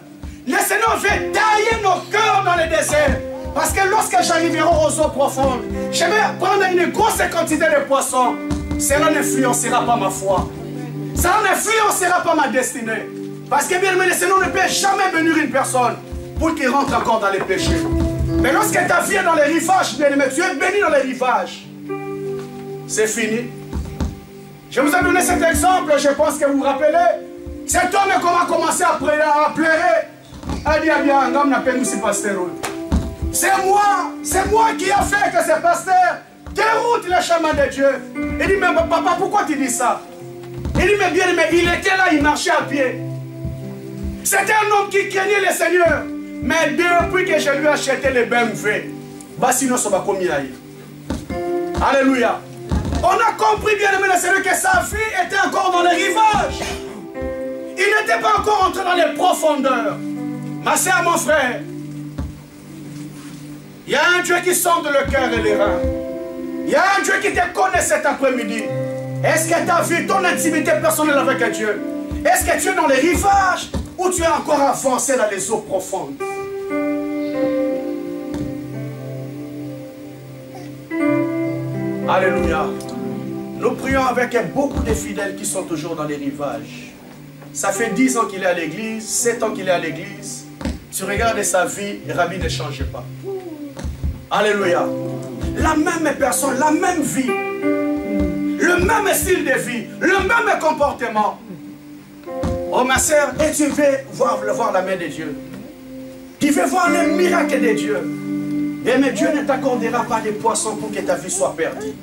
Le Seigneur veut tailler nos cœurs dans les déserts. Parce que lorsque j'arriverai aux eaux profondes, je vais prendre une grosse quantité de poissons. Cela n'influencera pas ma foi. Cela n'influencera pas ma destinée. Parce que bien aimé, le Seigneur ne peut jamais bénir une personne pour qu'il rentre encore dans les péchés. Mais lorsque ta vie est dans les rivages, bien aimé, tu es béni dans les rivages. C'est fini. Je vous ai donné cet exemple, je pense que vous vous rappelez. Cet homme a commencé à pleurer. Il dit, bien, l'homme n'a pas nous si pasteur. C'est moi qui a fait que ce pasteur déroute le chemin de Dieu. Il dit, mais papa, pourquoi tu dis ça? Il dit, mais bien, mais il était là, il marchait à pied. C'était un homme qui craignait le Seigneur. Mais depuis que je lui ai acheté les BMW, sinon ça va comme il a eu. Alléluia. On a compris, bien aimé le Seigneur, que sa vie était encore dans les rivages. Il n'était pas encore entré dans les profondeurs. Ma soeur, mon frère, il y a un Dieu qui sonde le cœur et les reins. Il y a un Dieu qui te connaît cet après-midi. Est-ce que tu as vu ton intimité personnelle avec Dieu? Est-ce que tu es dans les rivages ou tu es encore avancé dans les eaux profondes? Alléluia. Nous prions avec beaucoup de fidèles qui sont toujours dans les rivages. Ça fait 10 ans qu'il est à l'église, 7 ans qu'il est à l'église. Tu regardes sa vie, Rabbi ne change pas. Alléluia. La même personne, la même vie, le même style de vie, le même comportement. Oh ma soeur, et tu veux voir la main de Dieu. Tu veux voir le miracle de Dieu. Mais Dieu ne t'accordera pas des poissons pour que ta vie soit perdue.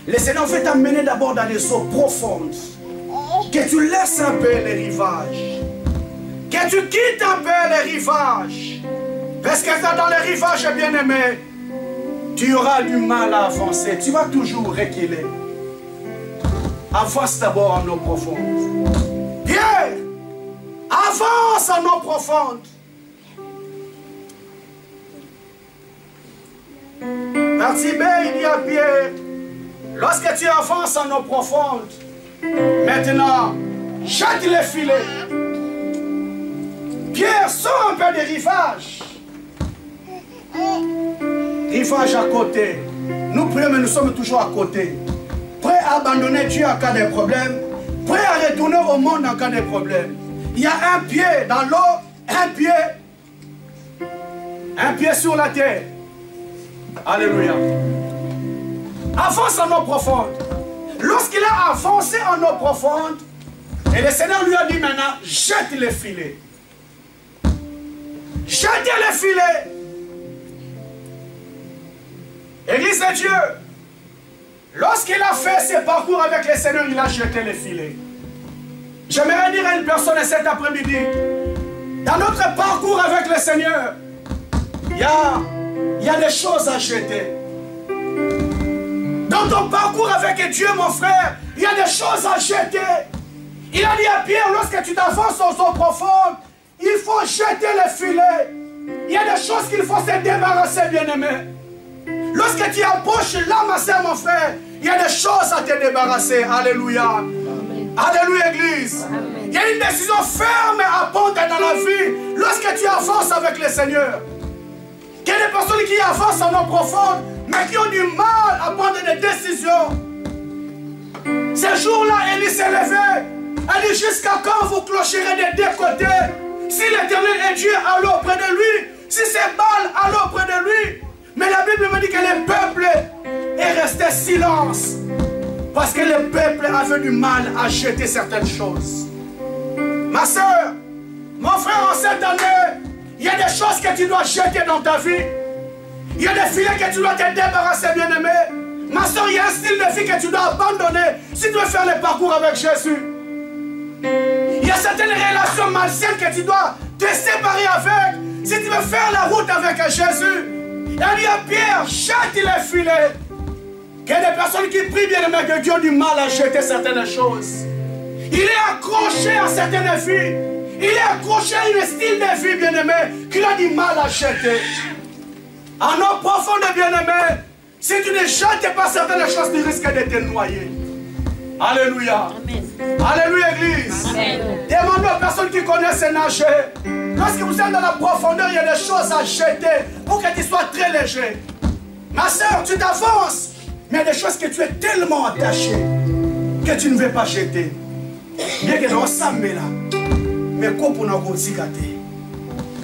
Le Seigneur veut t'amener d'abord dans les eaux profondes. Que tu laisses un peu les rivages. Que tu quittes un peu les rivages. Parce que dans les rivages, bien-aimé, tu auras du mal à avancer. Tu vas toujours reculer. Avance d'abord en eau profonde. Pierre, avance en eau profonde. Bartimée, il dit à Pierre, lorsque tu avances en eau profonde, maintenant, jette les filets. Pierre, sort un peu des rivages. Rivage à côté. Nous prions, mais nous sommes toujours à côté. Prêts à abandonner Dieu en cas de problème. Prêts à retourner au monde en cas de problème. Il y a un pied dans l'eau, un pied sur la terre. Alléluia. Avance en eau profonde. Lorsqu'il a avancé en eau profonde, et le Seigneur lui a dit maintenant, jette les filets. Jetez les filets. Église de Dieu, lorsqu'il a fait ce parcours avec le Seigneur, il a jeté les filets. J'aimerais dire à une personne cet après-midi, dans notre parcours avec le Seigneur, il y a des choses à jeter. Dans ton parcours avec Dieu, mon frère, il y a des choses à jeter. Il a dit à Pierre, lorsque tu t'avances aux eaux profondes, il faut jeter les filets. Il y a des choses qu'il faut se débarrasser, bien-aimé. Lorsque tu approches là, ma soeur, mon frère, il y a des choses à te débarrasser. Alléluia. Amen. Alléluia, Église. Amen. Il y a une décision ferme à prendre dans la vie lorsque tu avances avec le Seigneur. Il y a des personnes qui avancent en eau profonde, mais qui ont du mal à prendre des décisions. Ce jour-là, Élie s'est levé. Elle dit, jusqu'à quand vous clocherez des deux côtés? Si l'Éternel est Dieu, allez auprès de lui. Si c'est Baal, allez auprès de lui. Mais la Bible me dit que le peuple est resté le silence. Parce que le peuple avait du mal à jeter certaines choses. Ma soeur, mon frère, en cette année, il y a des choses que tu dois jeter dans ta vie. Il y a des filets que tu dois te débarrasser, bien-aimé. Ma soeur, il y a un style de vie que tu dois abandonner si tu veux faire le parcours avec Jésus. Il y a certaines relations malsaines que tu dois te séparer avec si tu veux faire la route avec Jésus. Il y a Pierre, jette les filets. Il y a des personnes qui prient, bien-aimé, que Dieu a du mal à jeter certaines choses. Il est accroché à certaines vies. Il est accroché à un style de vie, bien-aimé, qu'il a du mal à jeter. En eau profonde, bien-aimé, si tu ne jettes pas certaines choses, tu risques de te noyer. Alléluia. Amen. Alléluia, Église. Demande aux personnes qui connaissent nager. Lorsque vous êtes dans la profondeur, il y a des choses à jeter pour que tu sois très léger. Ma soeur, tu t'avances, mais il y a des choses que tu es tellement attaché que tu ne veux pas jeter. Bien que nous sommes là, mais comment on a gâté.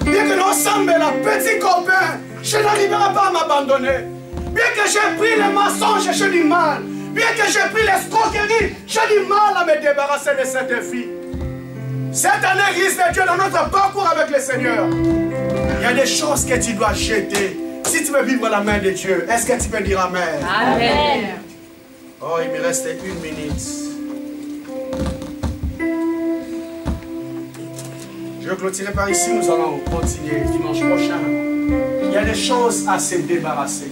Bien que nous sommes là, petit copain, je n'arriverai pas à m'abandonner. Bien que j'ai pris le mensonge, j'ai du mal. Bien que j'ai pris l'escroquerie, j'ai du mal à me débarrasser de cette fille. Cette année, Église de Dieu, dans notre parcours avec le Seigneur, il y a des choses que tu dois jeter si tu veux vivre la main de Dieu. Est-ce que tu peux dire Amen? Amen. Oh, il me reste 1 minute. Je vais clôturer par ici, nous allons continuer dimanche prochain. Il y a des choses à se débarrasser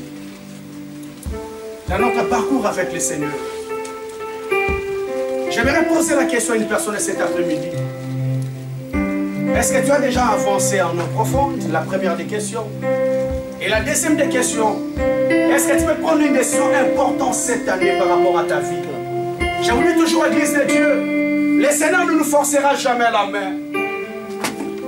dans notre parcours avec le Seigneur. J'aimerais poser la question à une personne cet après-midi. Est-ce que tu as déjà avancé en eau profonde? La première des questions. Et la deuxième des questions, est-ce que tu peux prendre une décision importante cette année par rapport à ta vie? Je vous dis toujours, Église de Dieu, le Seigneur ne nous forcera jamais la main.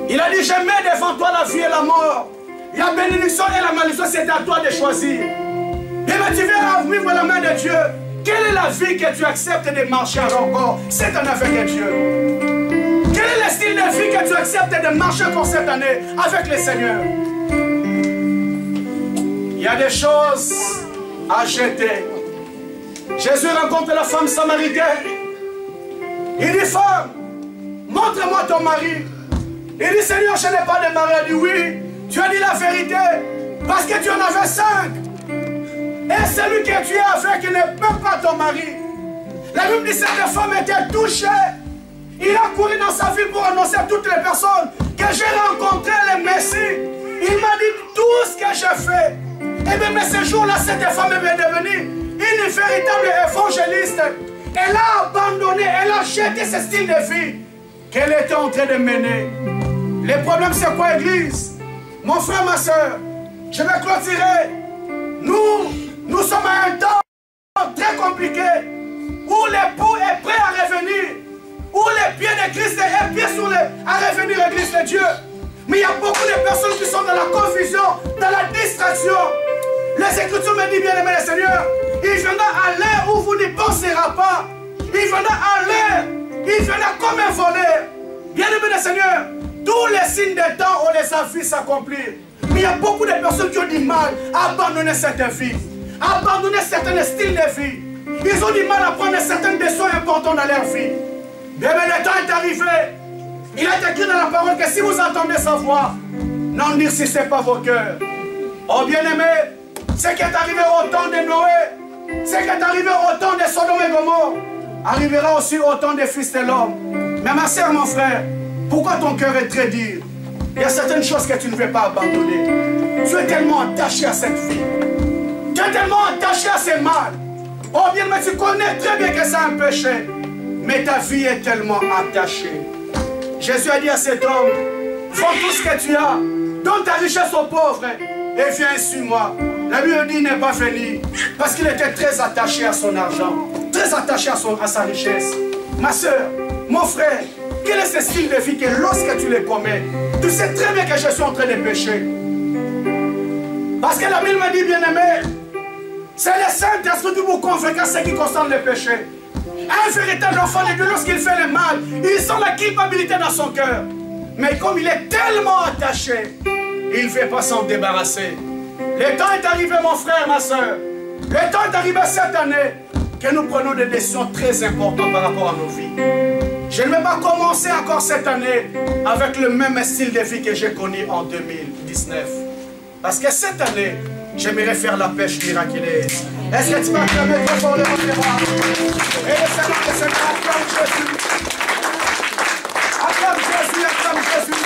Il a dit, je mets devant toi la vie et la mort. La bénédiction et la malédiction, c'est à toi de choisir. Et bien tu viens vivre la main de Dieu. Quelle est la vie que tu acceptes de marcher encore cette année avec Dieu? Quel est le style de vie que tu acceptes de marcher pour cette année avec le Seigneur? Il y a des choses à jeter. Jésus rencontre la femme samaritaine. Il dit, femme, montre-moi ton mari. Il dit, Seigneur, je n'ai pas de mari. Il dit, oui, tu as dit la vérité, parce que tu en avais 5. Et celui que tu es avec ne peut pas ton mari. La Bible dit que cette femme était touchée. Il a couru dans sa vie pour annoncer à toutes les personnes que j'ai rencontré le Messie. Il m'a dit tout ce que j'ai fait. Et bien, mais ce jour-là, cette femme est devenue une véritable évangéliste. Elle a abandonné, elle a jeté ce style de vie qu'elle était en train de mener. Le problème, c'est quoi, Église? Mon frère, ma soeur, je vais clôturer. Nous sommes à un temps très compliqué où l'époux est prêt à revenir, où les pieds de Christ est pieds sur à revenir à l'Église de Dieu. Mais il y a beaucoup de personnes qui sont dans la confusion, dans la distraction. Les Écritures me disent, bien aimé le Seigneur, il viendra à l'heure où vous n'y penserez pas. Il viendra à l'heure, il viendra comme un voleur. Bien aimé le Seigneur, tous les signes des temps, on les a vus s'accomplir. Mais il y a beaucoup de personnes qui ont du mal à abandonner certaines vies, à abandonner certains styles de vie. Ils ont du mal à prendre certaines décisions importantes dans leur vie. Bien, mais le temps est arrivé. Il est écrit dans la parole que si vous entendez sa voix, n'endurcissez pas vos cœurs. Oh bien-aimé, ce qui est arrivé au temps de Noé, ce qui est arrivé au temps de Sodome et Gomorrhe, arrivera aussi au temps des fils de l'homme. Mais ma soeur, mon frère, pourquoi ton cœur est très dur? Il y a certaines choses que tu ne veux pas abandonner. Tu es tellement attaché à cette vie. Tu es tellement attaché à ces mal. Oh bien, mais tu connais très bien que c'est un péché. Mais ta vie est tellement attachée. Jésus a dit à cet homme, vends tout ce que tu as, donne ta richesse aux pauvres et viens suis-moi. La Bible dit, il n'est pas venu parce qu'il était très attaché à son argent, très attaché à sa richesse. Ma soeur, mon frère, quel est ce style de vie que lorsque tu les commets, tu sais très bien que je suis en train de pécher? Parce que la Bible me dit, bien-aimé, c'est le Saint-Esprit qui vous convainc à ce qui concerne le péché. Un véritable enfant de Dieu, lorsqu'il fait le mal, il sent la culpabilité dans son cœur. Mais comme il est tellement attaché, il ne veut pas s'en débarrasser. Le temps est arrivé, mon frère, ma soeur. Le temps est arrivé cette année que nous prenons des décisions très importantes par rapport à nos vies. Je ne vais pas commencer encore cette année avec le même style de vie que j'ai connu en 2019. Parce que cette année, j'aimerais faire la pêche miraculeuse. Est-ce que tu vas acclamer très fort le nom de moi? Et le Seigneur, acclame Jésus. Acclame Jésus, acclame Jésus.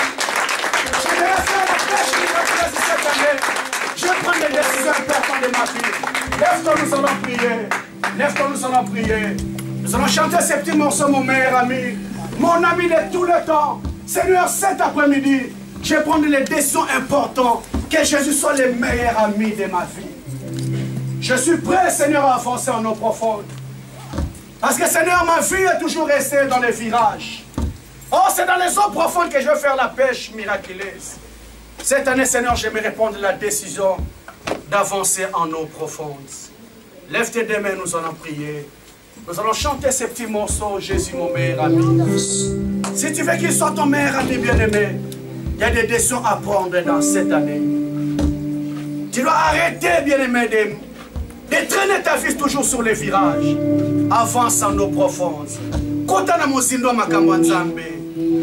J'aimerais faire la pêche miraculeuse cette année. Je prends des décisions importantes de ma vie. Lève-toi, nous allons prier. Lève-toi, nous allons prier. Nous allons chanter ces petits morceaux, mon meilleur ami. Mon ami de tout le temps. Seigneur, cet après-midi, je vais prendre les décisions importantes. Que Jésus soit le meilleur ami de ma vie. Je suis prêt, Seigneur, à avancer en eau profonde. Parce que, Seigneur, ma vie est toujours restée dans les virages. Oh, c'est dans les eaux profondes que je vais faire la pêche miraculeuse. Cette année, Seigneur, je vais répondre la décision d'avancer en eau profonde. Lève tes deux mains, nous allons prier. Nous allons chanter ces petits morceaux, Jésus, mon meilleur ami. Si tu veux qu'il soit ton meilleur ami bien-aimé, il y a des décisions à prendre dans cette année. Tu dois arrêter, bien-aimé, de traîner ta vie toujours sur les virages. Avance en eau profonde.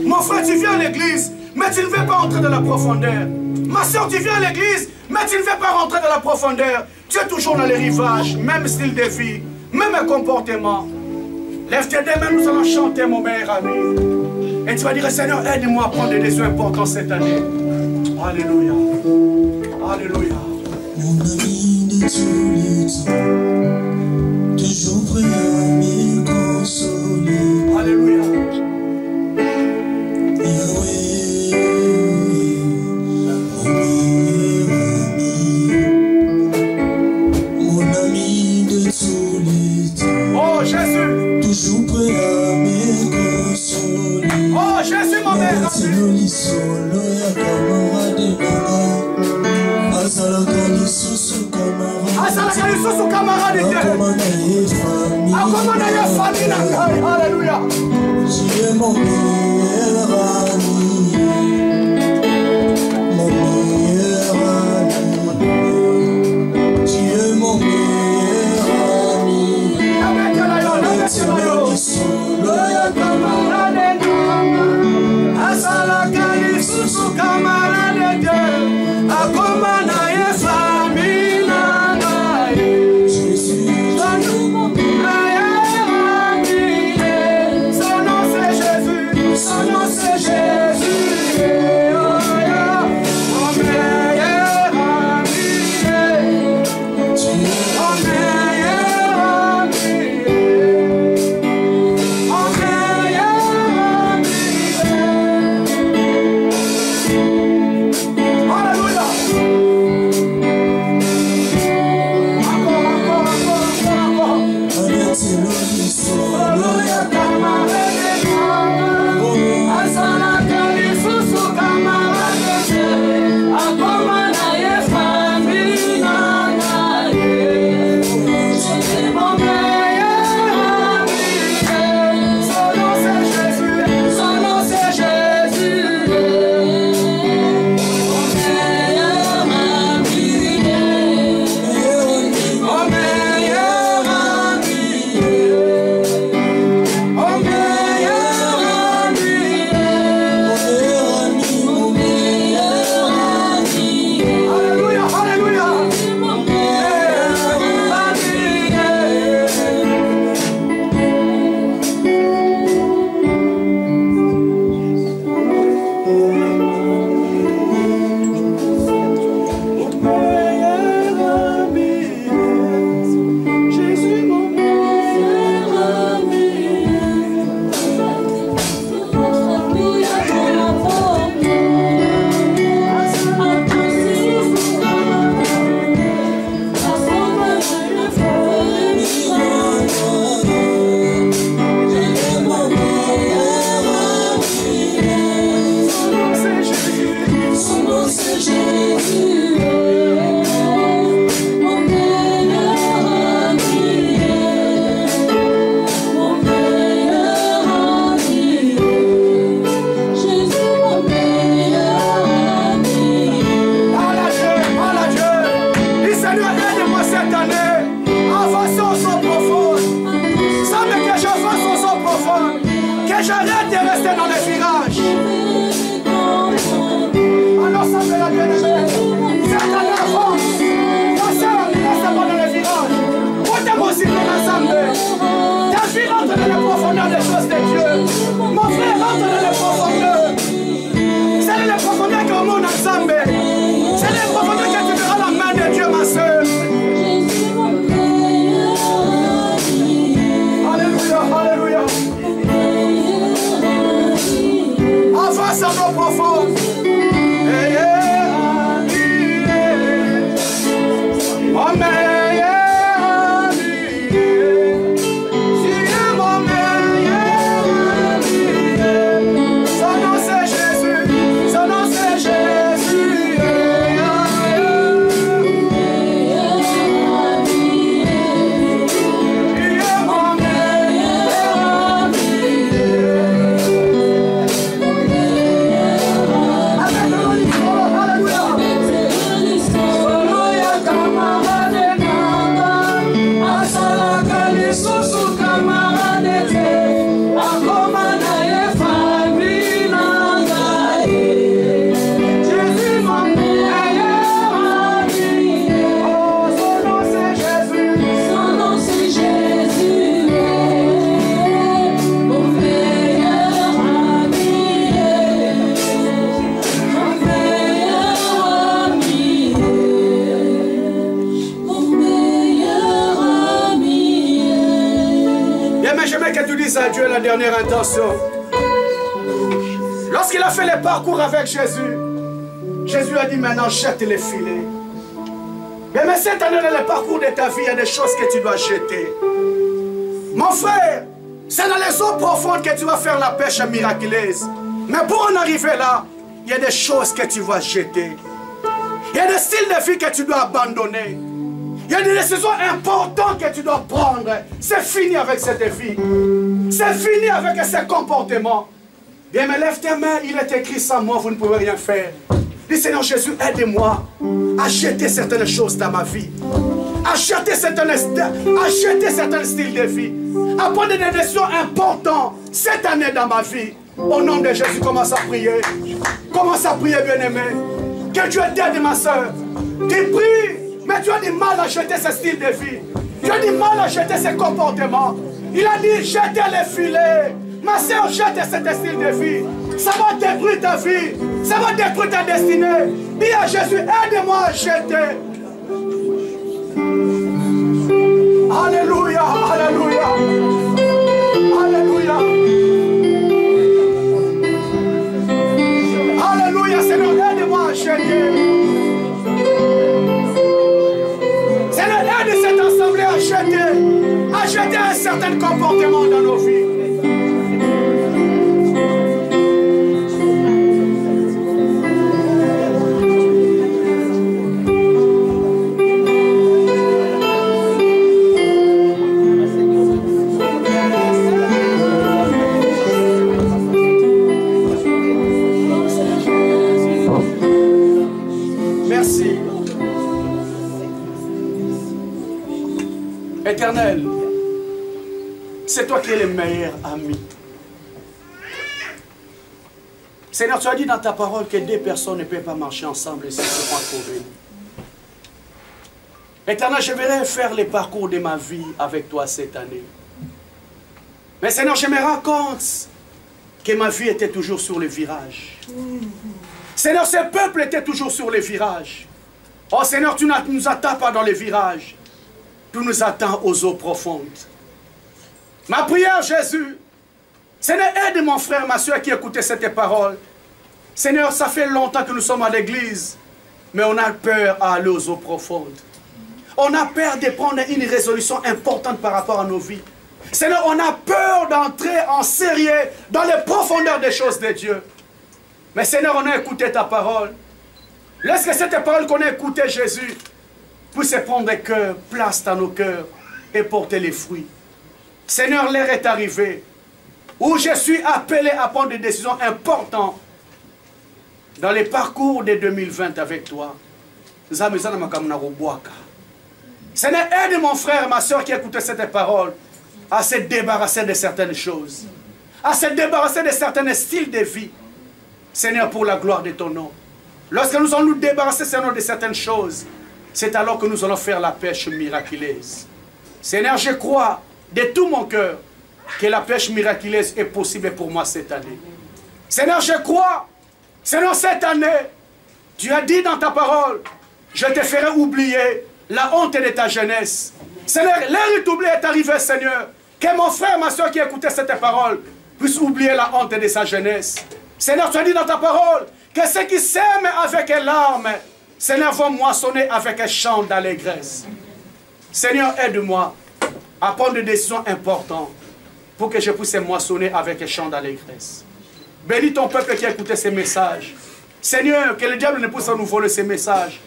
Mon frère, tu viens à l'église, mais tu ne veux pas entrer dans la profondeur. Ma soeur, tu viens à l'église, mais tu ne veux pas rentrer dans la profondeur. Tu es toujours dans les rivages, même style de vie, même comportement. Lève tes deux mains, nous allons chanter, mon meilleur ami. Et tu vas dire, Seigneur, aide-moi à prendre des décisions importantes cette année. Alléluia. Alléluia. Mon ami de tous les temps, toujours prêt à me consoler. Alléluia. Yahweh, mon ami de tous les temps. Oh Jésus. Toujours prêt à me consoler. Oh Jésus, mon meilleur ami. Asalakalisosu camarade de Akomana ya famille na ngai. Alléluia. Tu es mon meilleur ami. Mon meilleur ami. Tu es mon meilleur ami. Asalakalisosu camarade de Akomana ya famille na ngai. Son nom c'est Jésus, son nom c'est Jésus. j'arrête de rester dans les virages. Alors ça fait la bien-aimée. C'est à l'avance. Ma soeur, ne reste pas dans les virages. Portez-moi aussi dans l'assemblée. Ta vie rentre dans les profondeurs des choses de Dieu. Mon frère rentre dans les profondeurs. C'est les profondeurs qui ont mon ensemble. C'est les profondeurs que tu verras la main de Dieu, ma soeur. Alléluia, alléluia. Avance à nos profondes. Mon meilleur ami, mon meilleur ami, son nom c'est Jésus, son nom c'est Jésus. À Dieu la dernière intention. Lorsqu'il a fait le parcours avec Jésus, Jésus a dit maintenant jette les filets. Mais cette année dans le parcours de ta vie, il y a des choses que tu dois jeter. Mon frère, c'est dans les eaux profondes que tu vas faire la pêche miraculeuse. Mais pour en arriver là, il y a des choses que tu vas jeter. Il y a des styles de vie que tu dois abandonner. Il y a des décisions importantes que tu dois prendre. C'est fini avec cette vie. C'est fini avec ces comportements. Bien, mais lève tes mains, il est écrit sans moi, vous ne pouvez rien faire. Dis Seigneur Jésus, aide-moi à jeter certaines choses dans ma vie. À jeter certains styles de vie. À prendre des décisions importantes cette année dans ma vie. Au nom de Jésus, commence à prier. Commence à prier, bien-aimé. Que Dieu t'aide, ma soeur. Tu pries. Mais tu as du mal à jeter ce style de vie. Tu as du mal à jeter ce comportement. Il a dit, jetez les filets. Ma soeur, jette ce style de vie. Ça va détruire ta vie. Ça va détruire ta destinée. Dis à Jésus, aide-moi à jeter. Alléluia, alléluia. Alléluia. Alléluia, Seigneur, aide-moi à jeter. De cette assemblée à jeter un certain comportement dans nos vies. Merci. Éternel, c'est toi qui es le meilleur ami. Seigneur, tu as dit dans ta parole que deux personnes ne peuvent pas marcher ensemble si ce point trouvé. Éternel, je verrai faire le parcours de ma vie avec toi cette année. Mais Seigneur, je me rends compte que ma vie était toujours sur le virage. Seigneur, ce peuple était toujours sur le virage. Oh Seigneur, tu ne nous attends pas dans les virages. Tu nous attends aux eaux profondes. Ma prière, Jésus, Seigneur, aide mon frère, ma soeur qui écoutait cette parole. Seigneur, ça fait longtemps que nous sommes à l'église, mais on a peur à aller aux eaux profondes. On a peur de prendre une résolution importante par rapport à nos vies. Seigneur, on a peur d'entrer en sérieux dans les profondeurs des choses de Dieu. Mais Seigneur, on a écouté ta parole. Laisse que cette parole qu'on a écoutée, Jésus, puisse prendre cœur, place dans nos cœurs et porter les fruits. Seigneur, l'heure est arrivée où je suis appelé à prendre des décisions importantes dans les parcours de 2020 avec toi. Seigneur, aide mon frère, ma soeur qui écoutait cette parole à se débarrasser de certaines choses, à se débarrasser de certains styles de vie. Seigneur, pour la gloire de ton nom. Lorsque nous allons nous débarrasser, Seigneur, de certaines choses, c'est alors que nous allons faire la pêche miraculeuse. Seigneur, je crois de tout mon cœur que la pêche miraculeuse est possible pour moi cette année. Seigneur, je crois, Seigneur, cette année, tu as dit dans ta parole, je te ferai oublier la honte de ta jeunesse. Seigneur, l'heure d'oublier est arrivée, Seigneur. Que mon frère, ma soeur qui écoutait cette parole puisse oublier la honte de sa jeunesse. Seigneur, tu as dit dans ta parole que ceux qui s'aiment avec les larmes, Seigneur, vont moissonner avec un chant d'allégresse. Seigneur, aide-moi à prendre des décisions importantes pour que je puisse moissonner avec un chant d'allégresse. Bénis ton peuple qui a écouté ces messages. Seigneur, que le diable ne puisse nous voler ces messages.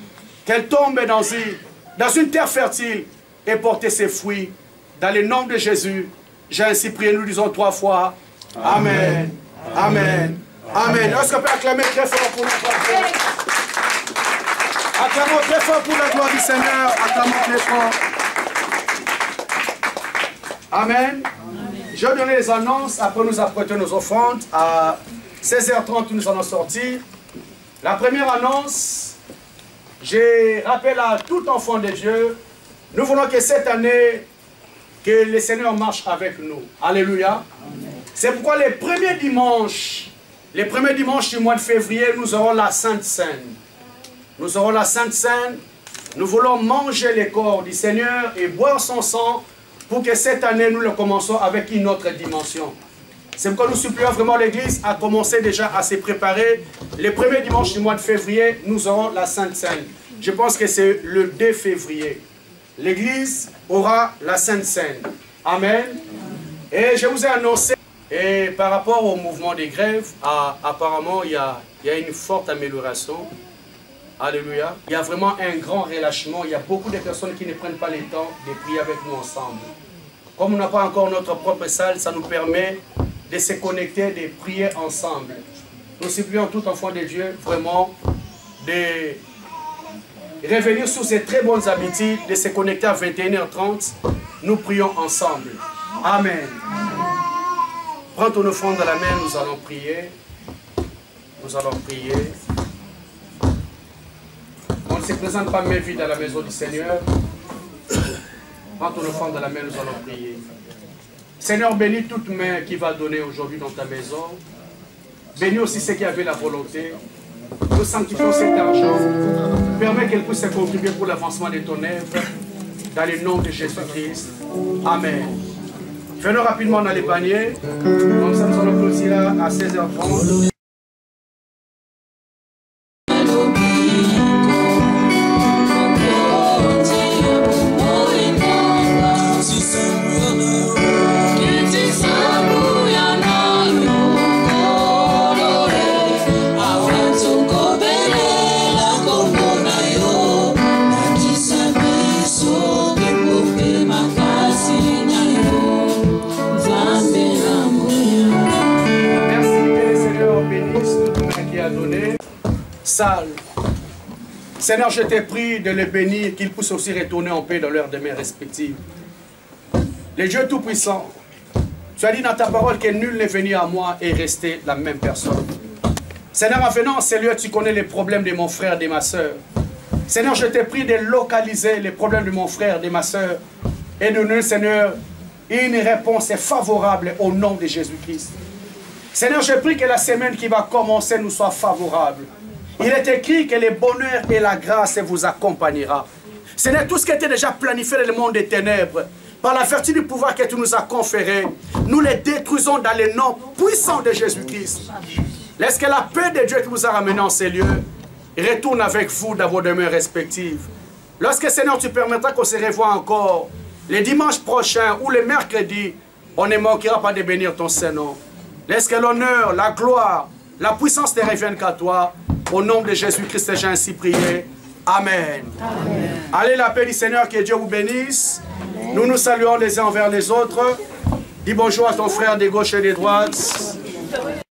Qu'elle tombe dans une terre fertile et porter ses fruits. Dans le nom de Jésus, j'ai ainsi prié, nous disons 3 fois. Amen. Amen. Amen. Est-ce qu'on peut acclamer très fort pour notre Père? Acclamons très fort pour la gloire du Seigneur. Acclamons très fort. Amen. Je vais donner les annonces. Après, nous apprêtons nos offrandes. À 16h30, nous allons sortir. La première annonce, je rappelle à tout enfant de Dieu, nous voulons que cette année, que le Seigneur marche avec nous. Alléluia. C'est pourquoi les premiers dimanches du mois de février, nous aurons la Sainte Seine. Nous aurons la Sainte Seine. Nous voulons manger les corps du Seigneur et boire son sang pour que cette année, nous le commençons avec une autre dimension. C'est pourquoi nous supplions vraiment l'Église à commencer déjà à se préparer. Les premiers dimanches du mois de février, nous aurons la Sainte Seine. Je pense que c'est le 2 février. L'Église aura la Sainte Seine. Amen. Et je vous ai annoncé, et par rapport au mouvement des grèves, apparemment, il y a une forte amélioration. Alléluia. Il y a vraiment un grand relâchement. Il y a beaucoup de personnes qui ne prennent pas le temps de prier avec nous ensemble. Comme on n'a pas encore notre propre salle, ça nous permet de se connecter, de prier ensemble. Nous supplions tout enfant de Dieu vraiment de revenir sur ces très bonnes habitudes, de se connecter à 21h30. Nous prions ensemble. Amen. Prends ton offrande à la main, nous allons prier. Nous allons prier. On ne se présente pas main vide à la maison du Seigneur. Prends ton offrande à la main, nous allons prier. Seigneur, bénis toute main qui va donner aujourd'hui dans ta maison. Bénis aussi ceux qui avaient la volonté. Nous sanctifions cet argent. Permets qu'elle puisse contribuer pour l'avancement de ton œuvre. Dans le nom de Jésus-Christ. Amen. Fais-le rapidement dans les paniers. Comme ça, nous allons clôturer à 16h30. Seigneur, je t'ai prie de les bénir, qu'ils puissent aussi retourner en paix dans leurs demeures respectives. Le Dieu Tout-Puissant, tu as dit dans ta parole que nul n'est venu à moi et resté la même personne. Seigneur, en venant en ces lieux, tu connais les problèmes de mon frère et de ma soeur. Seigneur, je t'ai prie de localiser les problèmes de mon frère et de ma soeur et de nous, Seigneur, une réponse favorable au nom de Jésus-Christ. Seigneur, je prie que la semaine qui va commencer nous soit favorable. Il est écrit que le bonheur et la grâce vous accompagnera. Seigneur, tout ce qui était déjà planifié dans le monde des ténèbres, par la vertu du pouvoir que tu nous as conféré, nous les détruisons dans le nom puissant de Jésus-Christ. Laisse que la paix de Dieu qui vous a ramené en ces lieux retourne avec vous dans vos demeures respectives. Lorsque, Seigneur, tu permettras qu'on se revoie encore, les dimanches prochains ou les mercredis, on ne manquera pas de bénir ton Saint-Nom. Laisse que l'honneur, la gloire, la puissance ne reviennent qu'à toi. Au nom de Jésus-Christ, j'ai ainsi prié. Amen. Amen. Allez, la paix du Seigneur, que Dieu vous bénisse. Amen. Nous nous saluons les uns envers les autres. Dis bonjour à ton frère de gauche et de droite.